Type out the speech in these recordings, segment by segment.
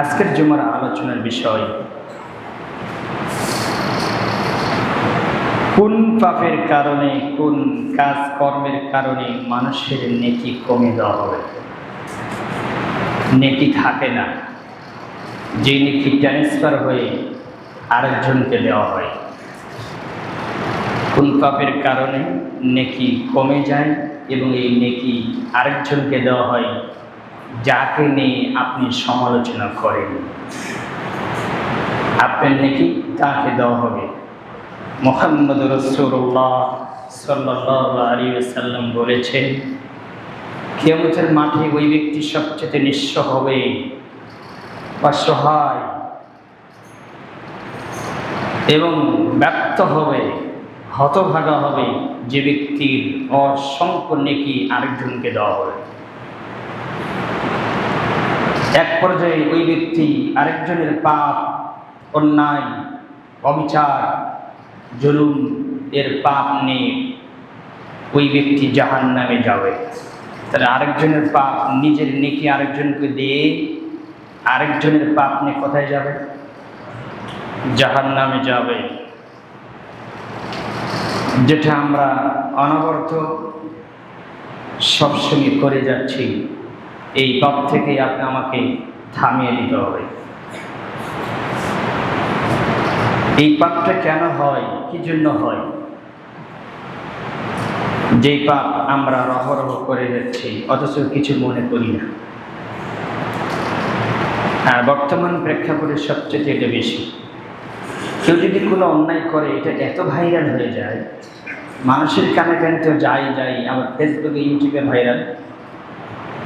আজকের জুমার আলোচনার বিষয় কোন পাপের কারণে, কোন কাজ কর্মের কারণে মানুষের নেকি কমে দেওয়া হবে। নেকি থাকে না, যে নেকি ট্রান্সফার হয়ে আরেকজনকে দেওয়া হয়। কোন পাপের কারণে নেকি কমে যায় এবং এই নেকি আরেকজনকে দেওয়া হয় যাকে নিয়ে আপনি সমালোচনা করেন, আপনার নেকি তাকে দেওয়া হবে। মুহাম্মদ রাসূলুল্লাহ সাল্লাল্লাহু আলাইহি ওয়াসাল্লাম বলেছেন, কিয়ামতের মাঠে ওই ব্যক্তি সবচেয়ে নিঃস্ব হবে, অসহায় এবং ব্যর্থ হবে, হতভাগা হবে, যে ব্যক্তির অসংখ্য নেকি আরেকজনকে দেওয়া হবে। এক পর্যায়ে ওই ব্যক্তি আরেকজনের পাপ, অন্যায়, অবিচার, জুলুম এর পাপ নিয়ে ওই ব্যক্তি জাহান্নামে যাবে। তাহলে আরেকজনের পাপ, নিজের নেকি আরেকজনকে দিয়ে আরেকজনের পাপ নিয়ে কোথায় যাবে? জাহান্নামে যাবে। যেটা আমরা অনবরত সবসময় করে যাচ্ছি, এই পাপ থেকে আপনি আমাকে থামিয়ে দিতে হবে। এই পাপটা কেন হয়, কি জন্য হয়? যেই পাপ আমরা রহরহ করে যাচ্ছি অথচ কিছু মনে করি না। আর বর্তমান প্রেক্ষাপটে সবচেয়ে এটা বেশি। কেউ যদি কোনো অন্যায় করে এটা এত ভাইরাল হয়ে যায়, মানুষের কানে কানে তো যাই, আবার ফেসবুকে, ইউটিউবে ভাইরাল।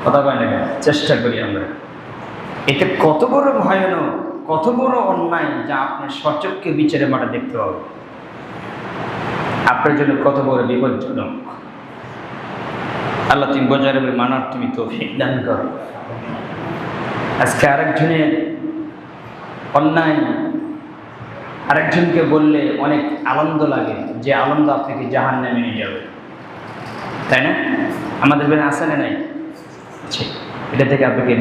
কথা বলে না, চেষ্টা করি আমরা। এটা কত বড় ভয়ানক, কত বড় অন্যায়, যা আপনার সচক্ষে বিচারে মাঠে দেখতে হবে। আপনার জন্য কত বড় বিপজ্জনক। আল্লাহ তুমি বজায় রাখবে, মানার তুমি তৌফিক দান করো। আজকে আরেকজনের অন্যায় আরেকজনকে বললে অনেক আনন্দ লাগে, যে আনন্দ আপনাকে জাহান্নামে নিয়ে যাবে, তাই না? আমাদের বেলা আসে না নাই? এটা থেকে আপনাকে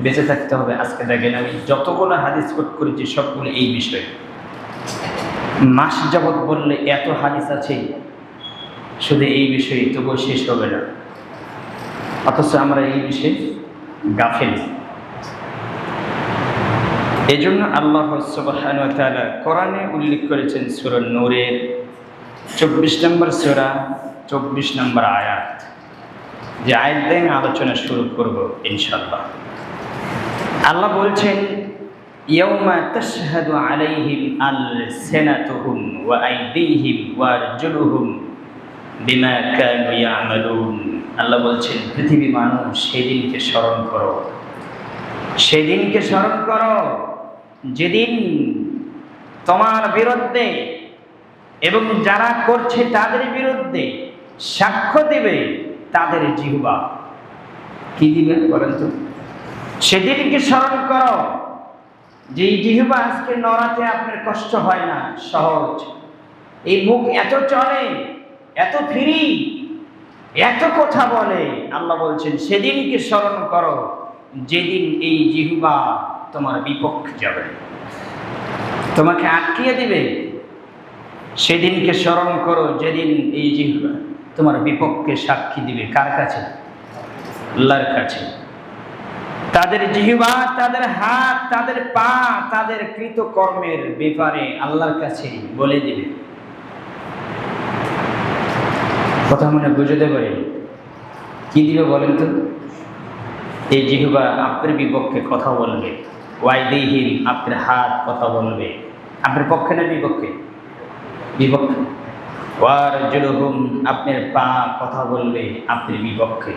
বেঁচে থাকতে হবে। আজকে দেখেন, আমি যতগুলো হাদিস কোট করেছি সবগুলো এই বিষয়ে। মাস যাবৎ বললে এত হাদিস আছে শুধু এই বিষয়ে, তবুও শেষ হবে না। অথচ আমরা এই বিষয়ে গাফেল। এই জন্য আল্লাহ সুবহানাহু ওয়া তাআলা কোরআনে উল্লেখ করেছেন সূরা নূরের 24 নম্বর সূরা 24 নম্বর আয়াত, যে আয়াত দিয়ে আলোচনা শুরু করব ইনশাআল্লাহ। আল্লাহ বলছেন, ইয়াউমা তাশহাদু আলাইহিম আলসিনাতুহুম ওয়া আইদিহিম ওয়া আরজুলুহুম বিমা কানু ইয়ামালুন। আল্লাহ বলছেন, পৃথিবী মানুষ সেদিনকে স্মরণ করো, সেদিনকে স্মরণ করো যেদিন তোমার বিরুদ্ধে এবং যারা করছে তাদের বিরুদ্ধে সাক্ষ্য দেবে তাদের জিহ্বা। কি দিবে বলেন তো? সেদিনকে স্মরণ করো যে জিহ্বা আজকে নড়াতে আপনার কষ্ট হয় না, সহজ। এই মুখ এত চলে, এত ফ্রি, এত কথা বলে। আল্লাহ বলছেন, সেদিনকে স্মরণ করো যেদিন এই জিহ্বা তোমার বিপক্ষে যাবে, তোমাকে আটকিয়ে দিবে। সেদিনকে স্মরণ করো যেদিন এই জিহ্বা তোমার বিপক্ষে সাক্ষী দিবে। কার কাছে? আল্লাহর কাছে। তাদের জিহ্বা, তাদের হাত, তাদের পা, তাদের কৃতকর্মের ব্যাপারে আল্লাহর কাছে বলে দিবে। কথা মনে বুঝতে পারে? কি দিবে বলেন তো? এই জিহ্বা আপনার বিপক্ষে কথা বলবে, ওয়াইদিহিম আপনার হাত কথা বলবে, আপনার পক্ষে না বিপক্ষে? বিপক্ষে। ওয়ারজুলুহুম আপনার পা কথা বলবে আপনার বিপক্ষে।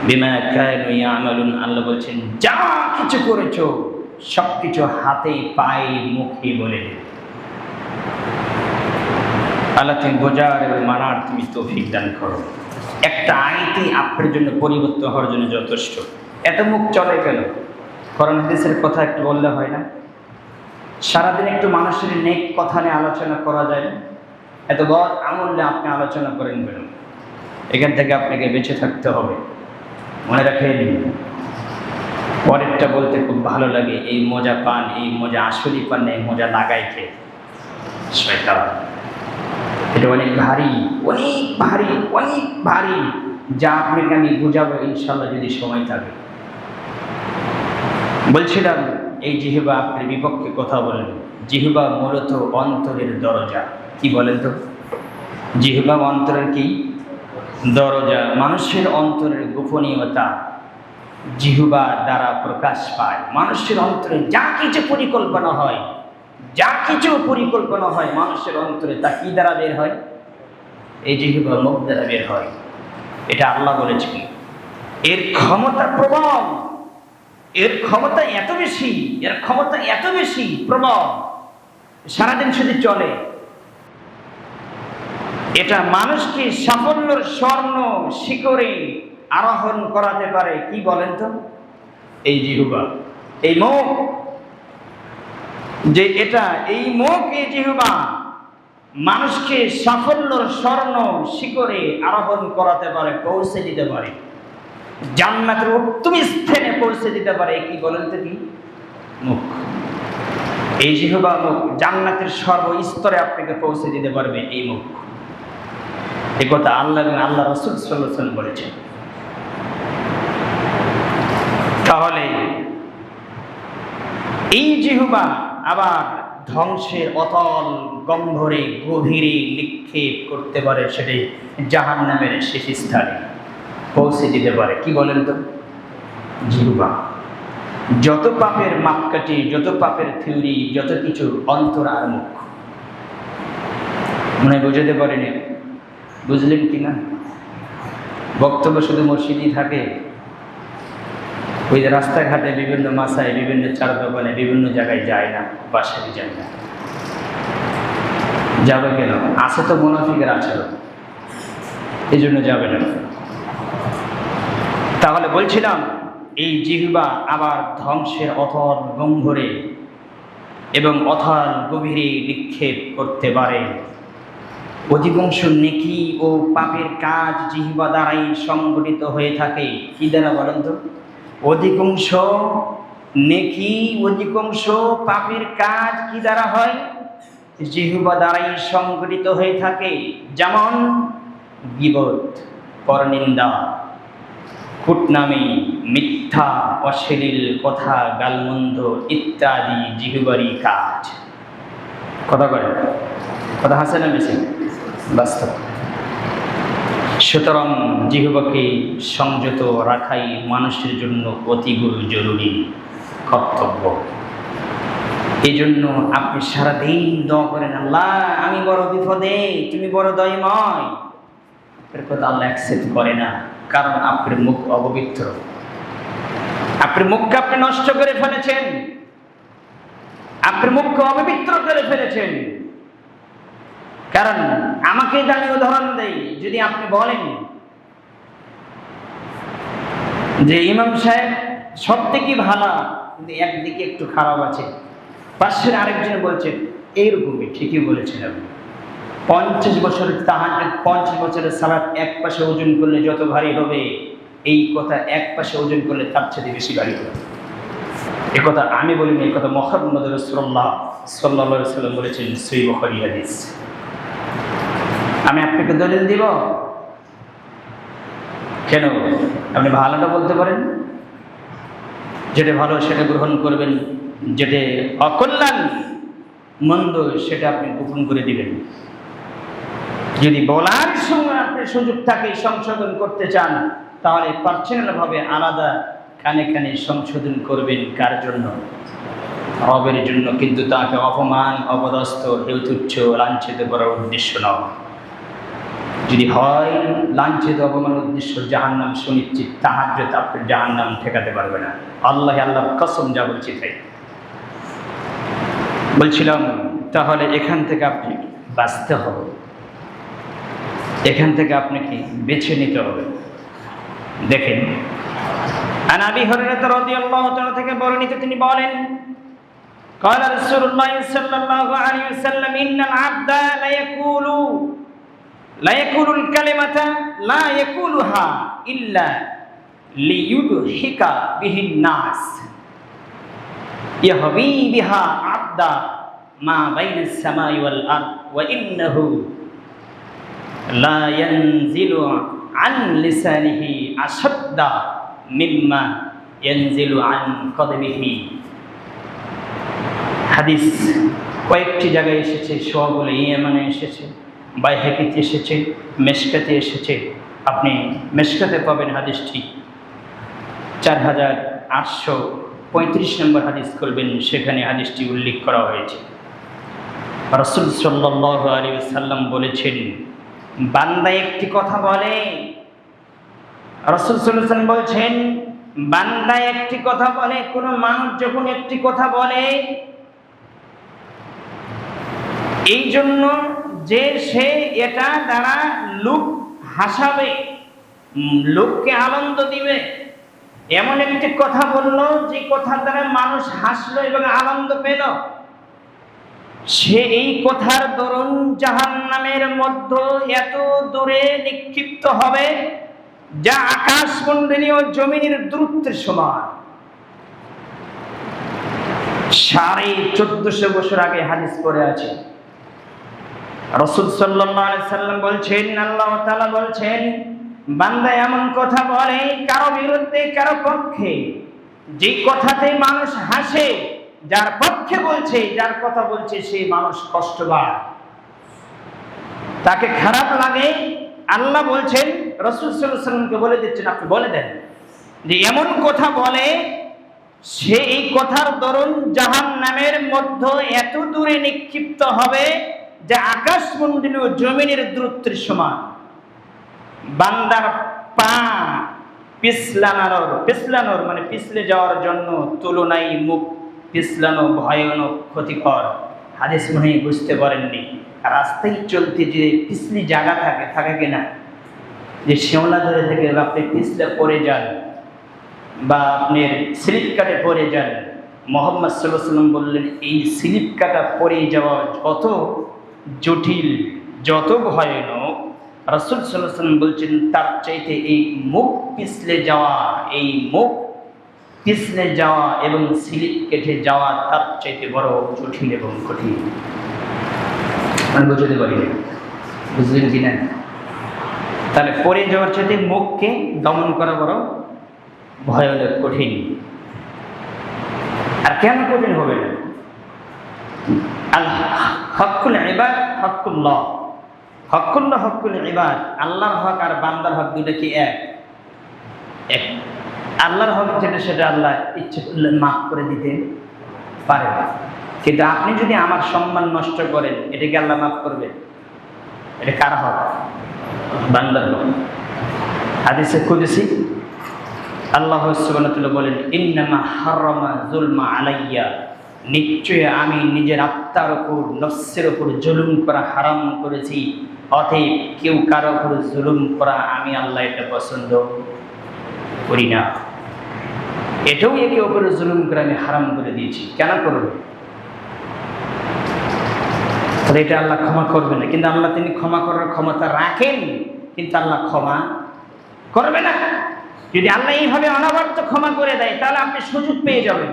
বিমা কানু ইয়ামালুন আল্লাহ বলছেন, যা কিছু করেছো সবকিছু হাতে, পায়ে, মুখে বলে দেবে। আল্লাহ তুমি বোঝার এবং মানার তুমি তৌফিক দান করো। একটা আয়াতই আপনার জন্য পরিবর্তন হওয়ার জন্য যথেষ্ট। এত মুখ চলে কেন? কোরআন হাদিসের কথা একটু বললে হয় না? সারাদিন একটু মানুষের নেক কথা নিয়ে আলোচনা করা যায় না? এত বড় আমল নিয়ে আপনি আলোচনা করেন কেন? এখান থেকে আপনাকে বেঁচে থাকতে হবে। মনে রাখেন, পরেরটা বলতে খুব ভালো লাগে, এই মজা পান, এই মজা আসলেই পান না, এই মজা লাগাই খেয়ে শয়তান। এটা অনেক ভারী, অনেক ভারী, অনেক ভারী, যা আপনাকে আমি বুঝাবো ইনশাল্লাহ যদি সময় থাকে। বলছিলাম এই জিহ্বা আপনার বিপক্ষে কথা বলেন। জিহ্বা মূলত অন্তরের দরজা। কি বলেন তো? জিহ্বা অন্তরের কি দরজা? মানুষের অন্তরের গোপনীয়তা জিহ্বা দ্বারা প্রকাশ পায়। মানুষের অন্তরে যা কিছু পরিকল্পনা হয়, যা কিছু পরিকল্পনা হয় মানুষের অন্তরে, তা কি দ্বারা বের হয়? এই জিহ্বা মুখ দ্বারা বের হয়। এটা আল্লাহ বলেছেন। এর ক্ষমতা প্রবল, এর ক্ষমতা এত বেশি, এর ক্ষমতা এত বেশি প্রবল, সারাদিন শুধু চলে। এটা মানুষকে সাফল্যের স্বর্ণ শিখরে আরোহণ করাতে পারে। কি বলেন তো? এই জিহ্বা, এই মুখ, যে এটা, এই মুখ, এই জিহ্বা মানুষকে সাফল্যের স্বর্ণ শিখরে আরোহণ করাতে পারে, পৌঁছে দিতে পারে, জান্নাতের উত্তম স্থানে পৌঁছে দিতে পারে। কি বলেন তো? কি মুখ, এই জিহ্বা মুখ জান্নাতের সর্বস্তরে আপনাকে পৌঁছে দিতে পারবে এই মুখ। এই কথা আল্লাহ এবং আল্লাহ রাসূল সাল্লাল্লাহু আলাইহি ওয়াসাল্লাম বলেছেন। তাহলে এই জিহ্বা আবার ধ্বংসের অতল গম্ভীরে গভীরে নিক্ষেপ করতে পারে, সেটি জাহান্নামের শেষ স্থানে পৌঁছে দিতে পারে। কি বলেন তো? জিহ্বা যত পাপের মাপকাঠি, যত পাপের থিওরি, যত কিছু, অন্তর আর মুখ। মনে বুঝাতে পারেনি? বুঝলেন কি না? বক্তব্য শুধু মসজিদই থাকে, ওই যে রাস্তাঘাটে বিভিন্ন মাসায়, বিভিন্ন চার দোকানে, বিভিন্ন জায়গায় যায় না, বাসায় যায় না। যাবে কেন? আছে তো মুনাফিকের আচরণ, এই জন্য যাবে না। তাহলে বলছিলাম এই জিহ্বা আবার ধ্বংসের অথল গম্ভীরে এবং অথল গভীরে নিক্ষেপ করতে পারে। অধিকাংশ নেকি ও পাপের কাজ জিহ্বা দ্বারাই সংগঠিত হয়ে থাকে। কি দ্বারা বলেন তো? অধিকাংশ নেকি, অধিকাংশ পাপের কাজ কি দ্বারা হয়? জিহ্বা দ্বারাই সংগঠিত হয়ে থাকে। যেমন গীবত, পরনিন্দা, কুটনামি, মিথ্যা, অশ্লীল কথা, গালমন্দ ইত্যাদি জিহ্বারই কাজ। কথা বলে, কথা হাসে না বেশি? বাস্তব। সুতরাং জিহ্বাকে সংযত রাখাই মানুষের জন্য অতি জরুরি কর্তব্য। এই জন্য আপনি সারাদিন দোয়া করেন, আল্লাহ আমি বড় বিপদে, তুমি বড় দয়াময়। এর কথা আল্লাহ অ্যাকসেপ্ট করে না, কারণ আপনার মুখ অপবিত্র। আপনার মুখকে আপনি নষ্ট করে ফেলেছেন, আপনার মুখকে অপবিত্র করে ফেলেছেন। কারণ আমাকে আমি উদাহরণ দেই, যদি আপনি বলেন যে ইমাম সাহেব সব থেকে ভালো, কিন্তু একদিকে একটু খারাপ আছে, পাশের আরেকজন বলছেন এইরকমই, ঠিকই বলেছেন আপনি। 50 বছরের তাহাজ্জুদ, 50 বছরের সালাত এক পাশে ওজন করলে যত ভারী হবে, এই কথা এক পাশে ওজন করলে তার চেয়ে বেশি ভারী হবে। এ কথা আমি বলিনি, এই কথা মুহাম্মদ রাসূলুল্লাহ সাল্লাল্লাহু আলাইহি ওয়াসাল্লাম বলেছেন, সহিহ বুখারী হাদিস। আমি আপনাকে দলিল দিব কেন? আপনি ভালোটা বলতে পারেন, যেটা ভালো সেটা গ্রহণ করবেন, যেটা অকল্যাণ মন্দ সেটা আপনি গোপন করে দিবেন। যদি বলার সময় আপনার সুযোগ থাকে সংশোধন করতে চান, তাহলে পার্সোনালভাবে আলাদা কানে কানে সংশোধন করবেন। কার জন্য? রবের জন্য। কিন্তু তাকে অপমান, অপদস্থ, হেউতুচ্ছ, লাঞ্ছিত করার উদ্দেশ্য নয়। যদি হয় লাঞ্ছিত, অপমান উদ্দেশ্য জাহান্নাম সুনিশ্চিত, তাহাজ্জুদ আপনার জাহান্নাম ঠেকাতে পারবে না। আল্লাহর কসম যা বলছি তাই বলছিলাম। তাহলে এখান থেকে আপনি বাঁচতে হবে, এখান থেকে আপনাকে বেছে নিতে হবে। দেখেন, আন আবি হুরায়রা রাদিয়াল্লাহু তাআলা থেকে বর্ণিত, তিনি বলেন, قال رسول الله صلى الله عليه وسلم ان العبد لا يقول الكلمه لا يقولها الا লিইউদহিকা বিহিন নাস ইয়াহবি বিহা আবদা মা বাইনাস সামাই ওয়াল আরদ ওয়া ইন্নাহু লা ইয়ানজিলু আন লিসানিহি আশাদ্দা মিম্মা ইয়ানজিলু আন কদমিহি। হাদিস কয়েকটি জায়গায় এসেছে, সবগুলো ইয়ামানে এসেছে, বাইহাকিতে এসেছে, মেশকাতে এসেছে। আপনি মেশকাতে পাবেন হাদিসটি 4835 নম্বর হাদিস করবেন, সেখানে হাদিসটি উল্লেখ করা হয়েছে। রাসূল সাল্লাল্লাহু আলাইহি ওয়াসাল্লাম বলেছেন, বান্দা একটি কথা বলে, রাসূল সাল্লাল্লাহু আলাইহি ওয়াসাল্লাম বলছেন, বান্দা একটি কথা বলে, কোন মানুষ যখন একটি কথা বলে এই জন্য যে সে এটা দ্বারা লোক হাসাবে, লোককে আনন্দ দিবে, এমন একটি কথা বললো যে কথা দ্বারা মানুষ হাসলো এবং আনন্দ পেল, সে এই কথার দরুন জাহান্নামের মধ্যে এত দূরে নিক্ষিপ্ত হবে যা আকাশমণ্ডলী ও জমিনের দূরত্বের সমান। 1450 বছর আগে হাদিস পড়ে আছে। রাসূল সাল্লাল্লাহু আলাইহি সাল্লাম বলছেন, আল্লাহ তাআলা বলছেন, বান্দা এমন কথা বলে কারো বিরুদ্ধে কারো পক্ষে, যে কথাতে মানুষ হাসে, যার পক্ষে বলছে, যার কথা বলছে সেই মানুষ কষ্ট পায়, তাকে খারাপ লাগে। আল্লাহ বলছেন, রাসূল সাল্লাল্লাহু আলাইহি সাল্লামকে বলে দিচ্ছেন, আপনি বলে দেন যে এমন কথা বলে সে এই কথার দরুন জাহান্নামের মধ্যে এত দূরে নিক্ষিপ্ত হবে যে আকাশমণ্ডলী ও জমিনের দূরত্বের সমান। বান্দার পা পিছলানোর মানে পিছলে যাওয়ার জন্য তুলনায় মুখ পিছলানো ভয়ানক ক্ষতিকর। হাদিস মনে বুঝতে পারেননি, রাস্তায় চলতে যে পিছলি জায়গা থাকে কিনা, যে শেওলা ধরে থেকে আপনি পিছলে পড়ে যান বা আপনার স্লিপ কাটে পড়ে যান, মুহাম্মদ সাল্লাল্লাহু আলাইহি ওয়াসাল্লাম বললেন এই স্লিপ কাটা পড়ে যাওয়া যত জটিল, যত ভয়ানক, রাসূল সাল্লাল্লাহু আলাইহি ওয়াসাল্লাম বলছেন তার চাইতে এই মুখ পিছলে যাওয়া এবং স্লিপ কেটে যাওয়া তার চাইতে বড় জটিল এবং কঠিন। আমি বুঝতে পারি না, বুঝলেন কিনা? তাহলে পড়ে যাওয়ার চাইতে মুখকে দমন করা বড় ভয়ানক কঠিন। আর কেন কঠিন হবে না? হকুল ইবাদ হকুল্লাহ, হকুল ইবাদ, আল্লাহর হক আর বান্দার হক দুটো কি এক? আল্লাহর হক যেটা সেটা আল্লাহ ইচ্ছে করলে মাফ করে দিতে পারে, কিন্তু আপনি যদি আমার সম্মান নষ্ট করেন এটাকে আল্লাহ মাফ করবে? এটা কার হক? বান্দার হক। হাদিসে কুদসি আল্লাহ সুবহানাহু ওয়া তাআলা বলেন, ইন্নামা হারামা যুলমা আলাইয়া, নিশ্চয় আমি নিজের আত্মার উপর, নফসের উপর জুলুম করা হারাম করেছি, অতএব কেউ কারো উপর জুলুম করা আমি আল্লাহ এটা পছন্দ করি না। এটাও একে অপরে জুলুম করে আমি হারাম করে দিয়েছি। কেন করবে? তাহলে এটা আল্লাহ ক্ষমা করবে না, কিন্তু আল্লাহ তিনি ক্ষমা করার ক্ষমতা রাখেন, কিন্তু আল্লাহ ক্ষমা করবে না। যদি আল্লাহ এইভাবে অনবরত ক্ষমা করে দেয় তাহলে আপনি সুযোগ পেয়ে যাবেন,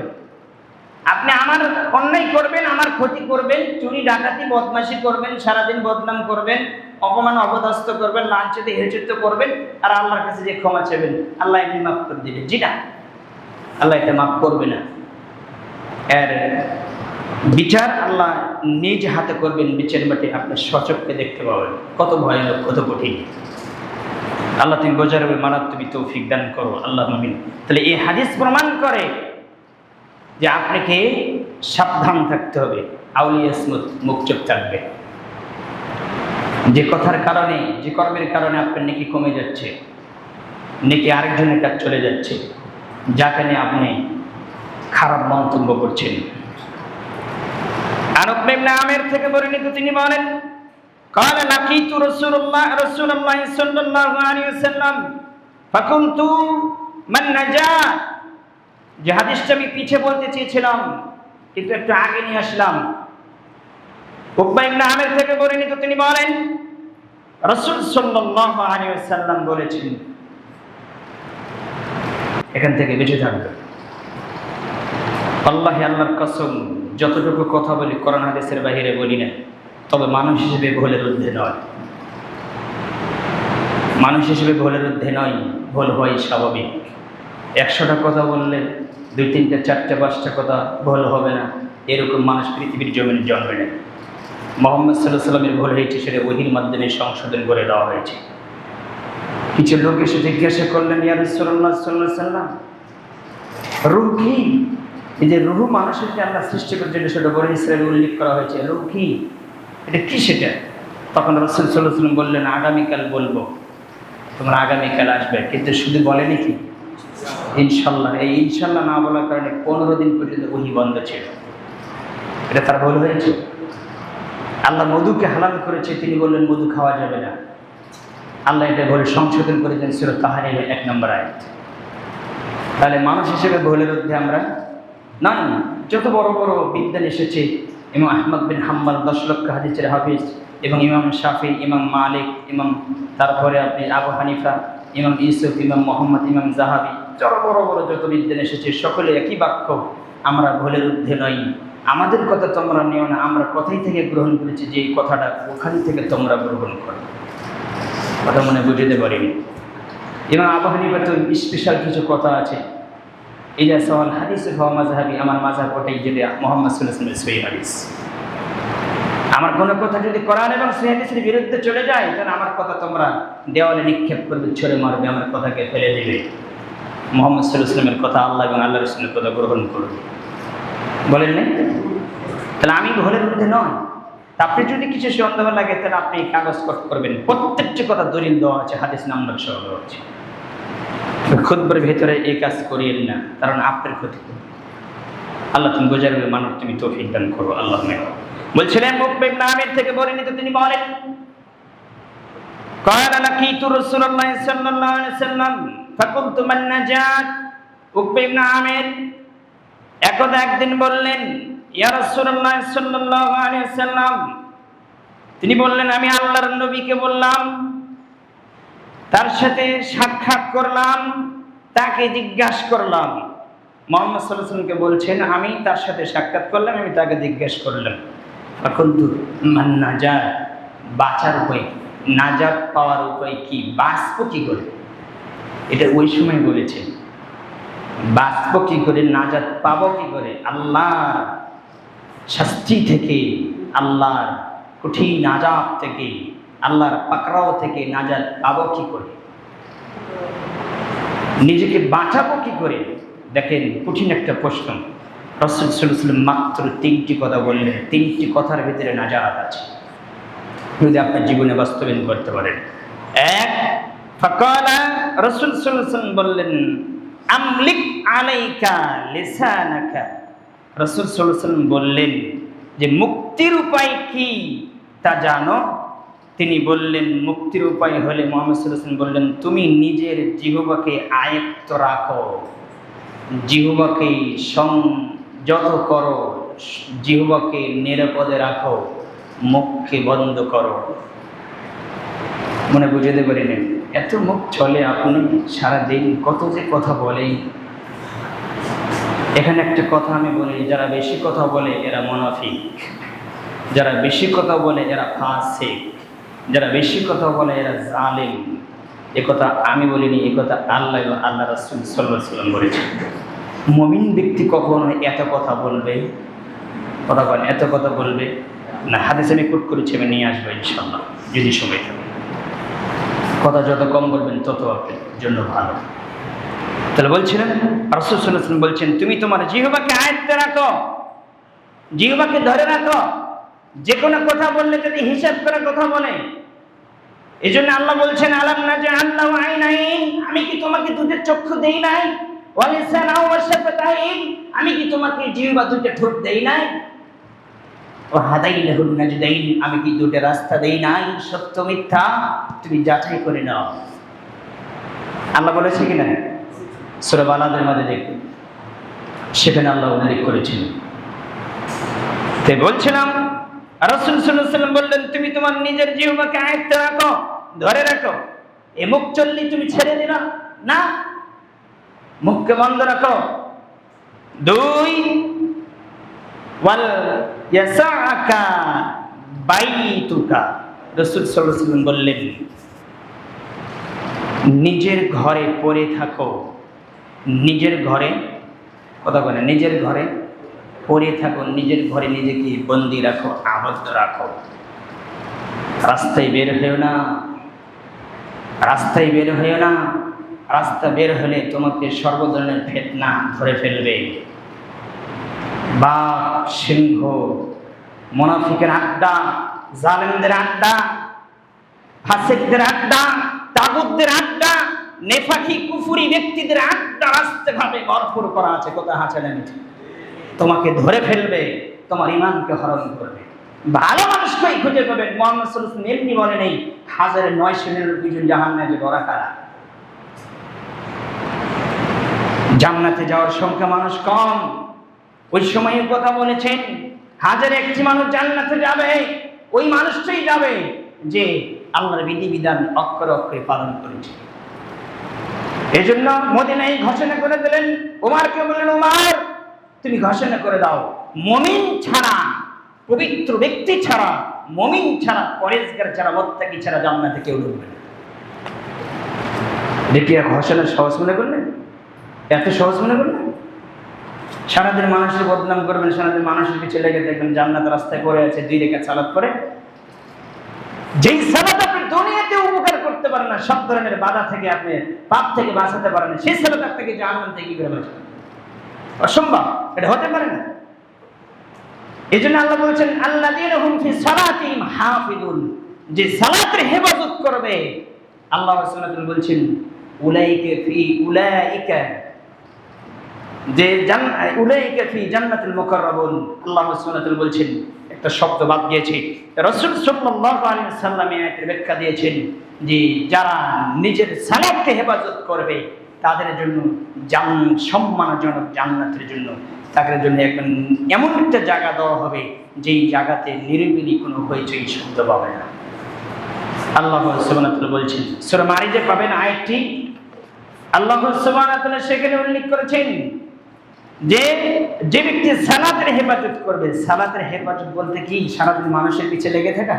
আপনি আমার অন্যায় করবেন, আমার ক্ষতি করবেন, চুরি ডাকাতি বদমাশি করবেন, সারাদিন বদনাম করবেন, অপমান অপদস্থ করবেন, লাঞ্ছিত হেয়চিত করবেন, আর আল্লাহর কাছে যে ক্ষমা চাইবেন আল্লাহ এটি মাফ করে দিবেন। জি না, আল্লাহ এটা মাফ করবে না। এর বিচার আল্লাহ নিজ হাতে করবেন, বিচার বাটি আপনি সচক্ষে দেখতে পাবেন। কত ভয়ানক, কত কঠিন। আল্লাহ তুমি বোঝার মারাত তুমি তৌফিক দান করো, আল্লাহ আমিন। তাহলে এই হাদিস প্রমাণ করে যে আপনাকে সাবধান থাকতে হবে, আউলিয়া মুখ চুপ থাকবে। যে কথার কারণে, যে কর্মের কারণে আপনার নেকি কমে যাচ্ছে, নেকি আরেকজনের কাছে চলে যাচ্ছে, যাকে নিয়ে আপনি খারাপ মন্তব্য করছেন। আনস ইবনে আমির থেকে বর্ণিত, তিনি বলেন, قال لقيت رسول الله صلى الله عليه وسلم فكنت من نجا। যে হাদিসটা আমি পিছে বলতে চেয়েছিলাম কিন্তু একটু আগে নিয়ে আসলাম। উকবা ইবনে আমির থেকে বর্ণিত, তিনি বলেন রাসূল সাল্লাল্লাহু আলাইহি ওয়াসাল্লাম বলেছেন, এখান থেকে বেঁচে থাকবে। আল্লাহে আল্লাহর কসম, যতটুকু কথা বলি কোরআন হাদিসের বাহিরে বলি না, তবে মানুষ হিসেবে ভুলের ঊর্ধ্বে নয়। মানুষ হিসেবে ভুলের ঊর্ধ্বে নয়, ভুল হয় স্বাভাবিক। 100টা কথা বললে 2, 3, 4, 5টা কথা ভুল হবে না, এরকম মানুষ পৃথিবীর জমিনে জন্মে নেয়। মুহাম্মদ সাল্লাল্লাহু আলাইহি ওয়াসাল্লামের ভুল হয়েছে, সেটা ওহীর মাধ্যমে সংশোধন করে দেওয়া হয়েছে। কিছু লোক এসে জিজ্ঞাসা করলেন, ইয়া রাসূলুল্লাহ সাল্লাল্লাহু আলাইহি ওয়াসাল্লাম, রূহ কি? এই যে রূহ মানুষকে আল্লাহ সৃষ্টি করেছিল, সেটা বনী ইসরাঈলে উল্লেখ করা হয়েছে, রূহ কি, এটা কি সেটা? তখন রাসূল সাল্লাল্লাহু আলাইহি ওয়াসাল্লাম বললেন, আগামীকাল বলবো, তোমরা আগামীকাল আসবে। কিন্তু শুধু বলেনি কি ইনশাল্লাহ। এই ইনশাল্লাহ না বলার কারণে 15 দিন পর্যন্ত ওহী বন্ধ ছিল। এটা তার ভুল হয়েছে। আল্লাহ মধুকে হালাল করেছে, তিনি বললেন মধু খাওয়া যাবে না। আল্লাহ এটা ভুল সংশোধন করেছেন সূরা তাহরীমের 1 নম্বর আয়াত। তাহলে মানুষ হিসেবে ভুলের মধ্যে আমরা না। যত বড় বড় বিদ্যান এসেছে, ইমাম আহমদ বিন হাম্বল 10 লক্ষ হাদিসের হাফিজ, এবং ইমাম শাফি, ইমাম মালিক, তারপরে আপনি আবু হানিফা, ইমাম ইউসুফ, ইমাম মোহাম্মদ, ইমাম জাহাবি, যত বড় বড় যত বিদ্যান এসেছে, সকলে একই বাক্য, আমরা ভুলের ঊর্ধ্বে নই। আমাদের কথা তোমরা নিও না, আমরা কথাই থেকে গ্রহণ করেছি, যে এই কথাটা ওখান থেকে তোমরা গ্রহণ করো। কথা মনে বুঝতে পারিনি। ইমাম আবু হানিফা তো স্পেশাল কিছু কথা আছে, ইজা সাওয়াল হাদিস ফাওয়া মাযহাবি, আমার মাযহাব ওটাই, যেটা মুহাম্মদ সাল্লাল্লাহু আলাইহি ওয়াসাল্লামের সহিহ হাদিস। আমার কোনো কথা যদি কোরআন এবং সহিহ হাদিসের বিরুদ্ধে চলে যায়, তাহলে আমার কথা তোমরা দেওয়ালে নিক্ষেপ করবে, ছুঁড়ে মারবে, আমার কথাকে ফেলে দিবে। মুহাম্মদ সাল্লাল্লাহু আলাইহি ওয়াসাল্লামের কথা, আল্লাহ এবং আল্লাহর রাসূলের কথা গ্রহণ করবে, বলেন না? তাহলে আমি ভুলের মধ্যে নয়। আপনি যদি কিছু সন্দেহ লাগে, তাহলে আপনি কাগজ কট করবেন, প্রত্যেকটি কথা দলিল দেওয়া আছে, হাদিস নাম্বার সহ দেওয়া আছে। খুতবার ভেতরে এই কাজ করিয়েন না, কারণ আপনার ক্ষতি করবে। আল্লাহ তুমি বোঝার মানুষ, তুমি তৌফিক দান করো। আল্লাহ বলছিলেন, উকবা ইবনে আমির থেকে বর্ণিত, তিনি বলেন, قال لقيت رسول الله صلى الله عليه وسلم فقلت من نجات। উকবা ইবনে আমির একদিন বললেন, ইয়া রাসূলুল্লাহ সাল্লাল্লাহু আলাইহি ওয়াসাল্লাম, তিনি বললেন, আমি আল্লাহর নবীকে বললাম, তার সাথে সাক্ষাৎ করলাম, তাকে জিজ্ঞাসা করলাম। মুহাম্মদ সাল্লাল্লাহু আলাইহি ওয়াসাল্লামকে বলছেন, আমি তার সাথে সাক্ষাৎ করলাম, আমি তাকে জিজ্ঞাসা করলাম, ফাকুলতু মান নাজাত, বাঁচার উপায়, নাজাত পাওয়ার উপায় কি, বাঁচবো কি করে? এটা ওই সময় বলেছেন, বাঁচবো কি করে, নাজাত পাবো কি করে, আল্লাহর শাস্তি থেকে, আল্লাহর কঠিন আযাব থেকে, আল্লাহর পাকড়াও থেকে নাজাত পাবো কি করে, নিজেকে বাঁচাবো কি করে? দেখেন, কঠিন একটা প্রশ্ন। রাসূল সাল্লাল্লাহু আলাইহি ওয়াসাল্লাম মাত্র 3টি কথা বললেন, 3টি কথার ভিতরে নাজাত আছে, যদি আপনার জীবনে বাস্তবায়ন করতে পারেন। 1, ফাকালা, রাসূল সাল্লাল্লাহু আলাইহি ওয়াসাল্লাম বললেন, আমলিক আলাইকা লিসানাকা। রাসূল সাল্লাল্লাহু আলাইহি ওয়াসাল্লাম বললেন যে মুক্তির উপায় কি তা জানো? তিনি বললেন, মুক্তির উপায় হলে, মুহাম্মদ সাল্লাল্লাহু আলাইহি ওয়াসাল্লাম বললেন, তুমি নিজের জিহ্বাকে আয়ত্ত রাখো, জিহ্বাকে সংযত করো, জিহ্বাকে নিরাপদে রাখো, মুখকে বন্ধ করো। মনে বুঝতে পারিনি, এত মুখ চলে, আপনি সারাদিন কত যে কথা বলেন। এখানে একটা কথা আমি বলি, যারা বেশি কথা বলে এরা মুনাফিক, যারা বেশি কথা বলে এরা ফাসিক, যারা বেশি কথা বলে এরা জালিম। এ কথা আমি বলিনি, এ কথা আল্লাহ এবং আল্লাহ রাসূল সাল্লাল্লাহু আলাইহি ওয়াসাল্লাম বলেছেন। মুমিন ব্যক্তি কখনো এত কথা বলবে, কথা বলেন, এত কথা বলবে না। হাদিসে আমি কোট করেছি, আমি নিয়ে আসবো ইনশাআল্লাহ, যদি সময় থাকে। কথা যত কম বলবেন তত আপনার জন্য ভালো। তাহলে বলছিলেন, রাসূল সাল্লাল্লাহু আলাইহি ওয়াসাল্লাম বলছেন, তুমি তোমার জিহ্বাকে আয়ত্তে রাখো, জিহ্বাকে ধরে রাখো। যে কোনো কথা বললে যদি হিসাব করে কথা বলে। এই জন্য আল্লাহ বলছেন, আলাম নাজআল লাহু আইনাইন, আমি কি তোমাকে দুটো চক্ষু দেই নাই? ওয়া লিসানাও ওয়া শাফাতাইন, আমি কি তোমাকে জিহ্বা, দুটো ঠোঁট দেই নাই? ওয়া হাদাইনাহুন নাজদাইন, আমি কি দুটো রাস্তা দেই নাই, সত্য মিথ্যা তুমি যাচাই করে নাও। আল্লাহ বলেছে কি না? সূরা বালাদের মধ্যে দেখুন, সেখানে আল্লাহ উল্লেখ করেছেন। তাই বলছিলাম, রাসূল সাল্লাল্লাহু আলাইহি ওয়াসাল্লাম বললেন, তুমি তোমার নিজের জিহ্বাকে আয়ত্তে রাখো, ধরে রাখো। এ মুখ চললি তুমি ছেড়ে দিলা না, মুখকে বন্ধ রাখো। 2 ওয়াল ইয়াসাআকা বাইতুকা, রাসূল সাল্লাল্লাহু আলাইহি ওয়াসাল্লাম বললেন নিজের ঘরে পড়ে থাকো, নিজের ঘরে, কথা বলে, নিজের ঘরে পড়ে থাকো, নিজের ঘরে নিজেকে বন্দী রাখো, আবদ্ধ রাখো। রাস্তায় বের হয়েও না, রাস্তায় বের হয়েও না। রাস্তা বের হলে তোমাকে সর্ব ধরনের ফিতনা ধরে ফেলবে। বাঘ, সিংহ, মুনাফিকের আড্ডা, জালেমদের আড্ডা, ফাসিকদের আড্ডা, তাগুতদের আড্ডা, নেফাকি কুফরি ব্যক্তিদের আড্ডা রাস্তাঘাটে ভরপুর করা আছে। কোথায় আছে না, তোমাকে ধরে ফেলবে, তোমার ঈমানকে হরণ করবে। ভালো মানুষকেই খুঁজে পাবেন। মুহাম্মদ সাল্লাল্লাহু আলাইহি ওয়াসাল্লাম এমনি বলে নেই 1999 জন জাহান্নামে যাওয়া কারা। জান্নাতে যাওয়ার সংখ্যা মানুষ কম। ওই সময়ের কথা বলেছেন 1001টি মানুষ জান্নাতে যাবে। ওই মানুষটাই যাবে যে আল্লাহর বিধিবিধান অক্ষরে অক্ষরে পালন করেছে। এজন্য মদিনায় ঘোষণা করে দিলেন, ওমরকে বললেন, ওমর তুমি ঘোষণা করে দাও, মুমিন ছাড়া, পবিত্র ব্যক্তি ছাড়া, মুমিন ছাড়া, পরেজগার ছাড়া, মুত্তাকি ছাড়া জান্নাতে কেউ ঢুকবে না। দেখি ঘোষণা সহজ মনে করলেন? এত সহজ মনে করলেন? সারাদিন মানুষের বদনাম করবেন, সারাদিন মানুষের পিছিয়ে লেগে দেখবেন জান্নাত রাস্তায় পড়ে আছে 2 রাকাত সালাত করে। যেই সালাত আপনি দুনিয়াতে উপকার করতে পারেন না, সব ধরনের বাধা থেকে, আপনি পাপ থেকে বাঁচাতে পারেন না, সেই সালাত আপনাকে জাহান্নাম থেকে কি করে বাঁচাবে? অসম্ভব, এটা হতে পারে না। এই জন্য আল্লাহ বলছেন আল্লাযীনা হুম ফি সালাতিহিম হাফিজুন, যে সালাতের হেফাজত করবে। আল্লাহ রাসূল বলছেন উলাইকা ফি উলাইকা, যে উলাইকা ফি জান্নাতুল মুকাররাবুন। আল্লাহ রাসূল বলছেন, একটা শব্দ বাদ দিয়েছে, রাসূল সাল্লাল্লাহু আলাইহি ওয়াসাল্লাম এর ব্যাখ্যা দিয়েছেন যে যারা নিজের সালাতকে হেফাজত করবে তাদের জন্য সম্মানজনক জান্নাতের জন্য তাদের জন্য এমন একটা জায়গা দেওয়া হবে যেই জায়গাতে নিরিবিলি কোনো হইচই শব্দ পাবে না। আল্লাহ সুবহানাহু ওয়া তাআলা বলছেন, সূরা মারিজে পাবেন আয়াতটি। আল্লাহ সুবহানাহু ওয়া তাআলা সেখানে উল্লেখ করেছেন যে যে ব্যক্তি সালাতের হেফাজত করবে। সালাতের হেফাজত বলতে কি সারাদিন মানুষের পিছে লেগে থাকা?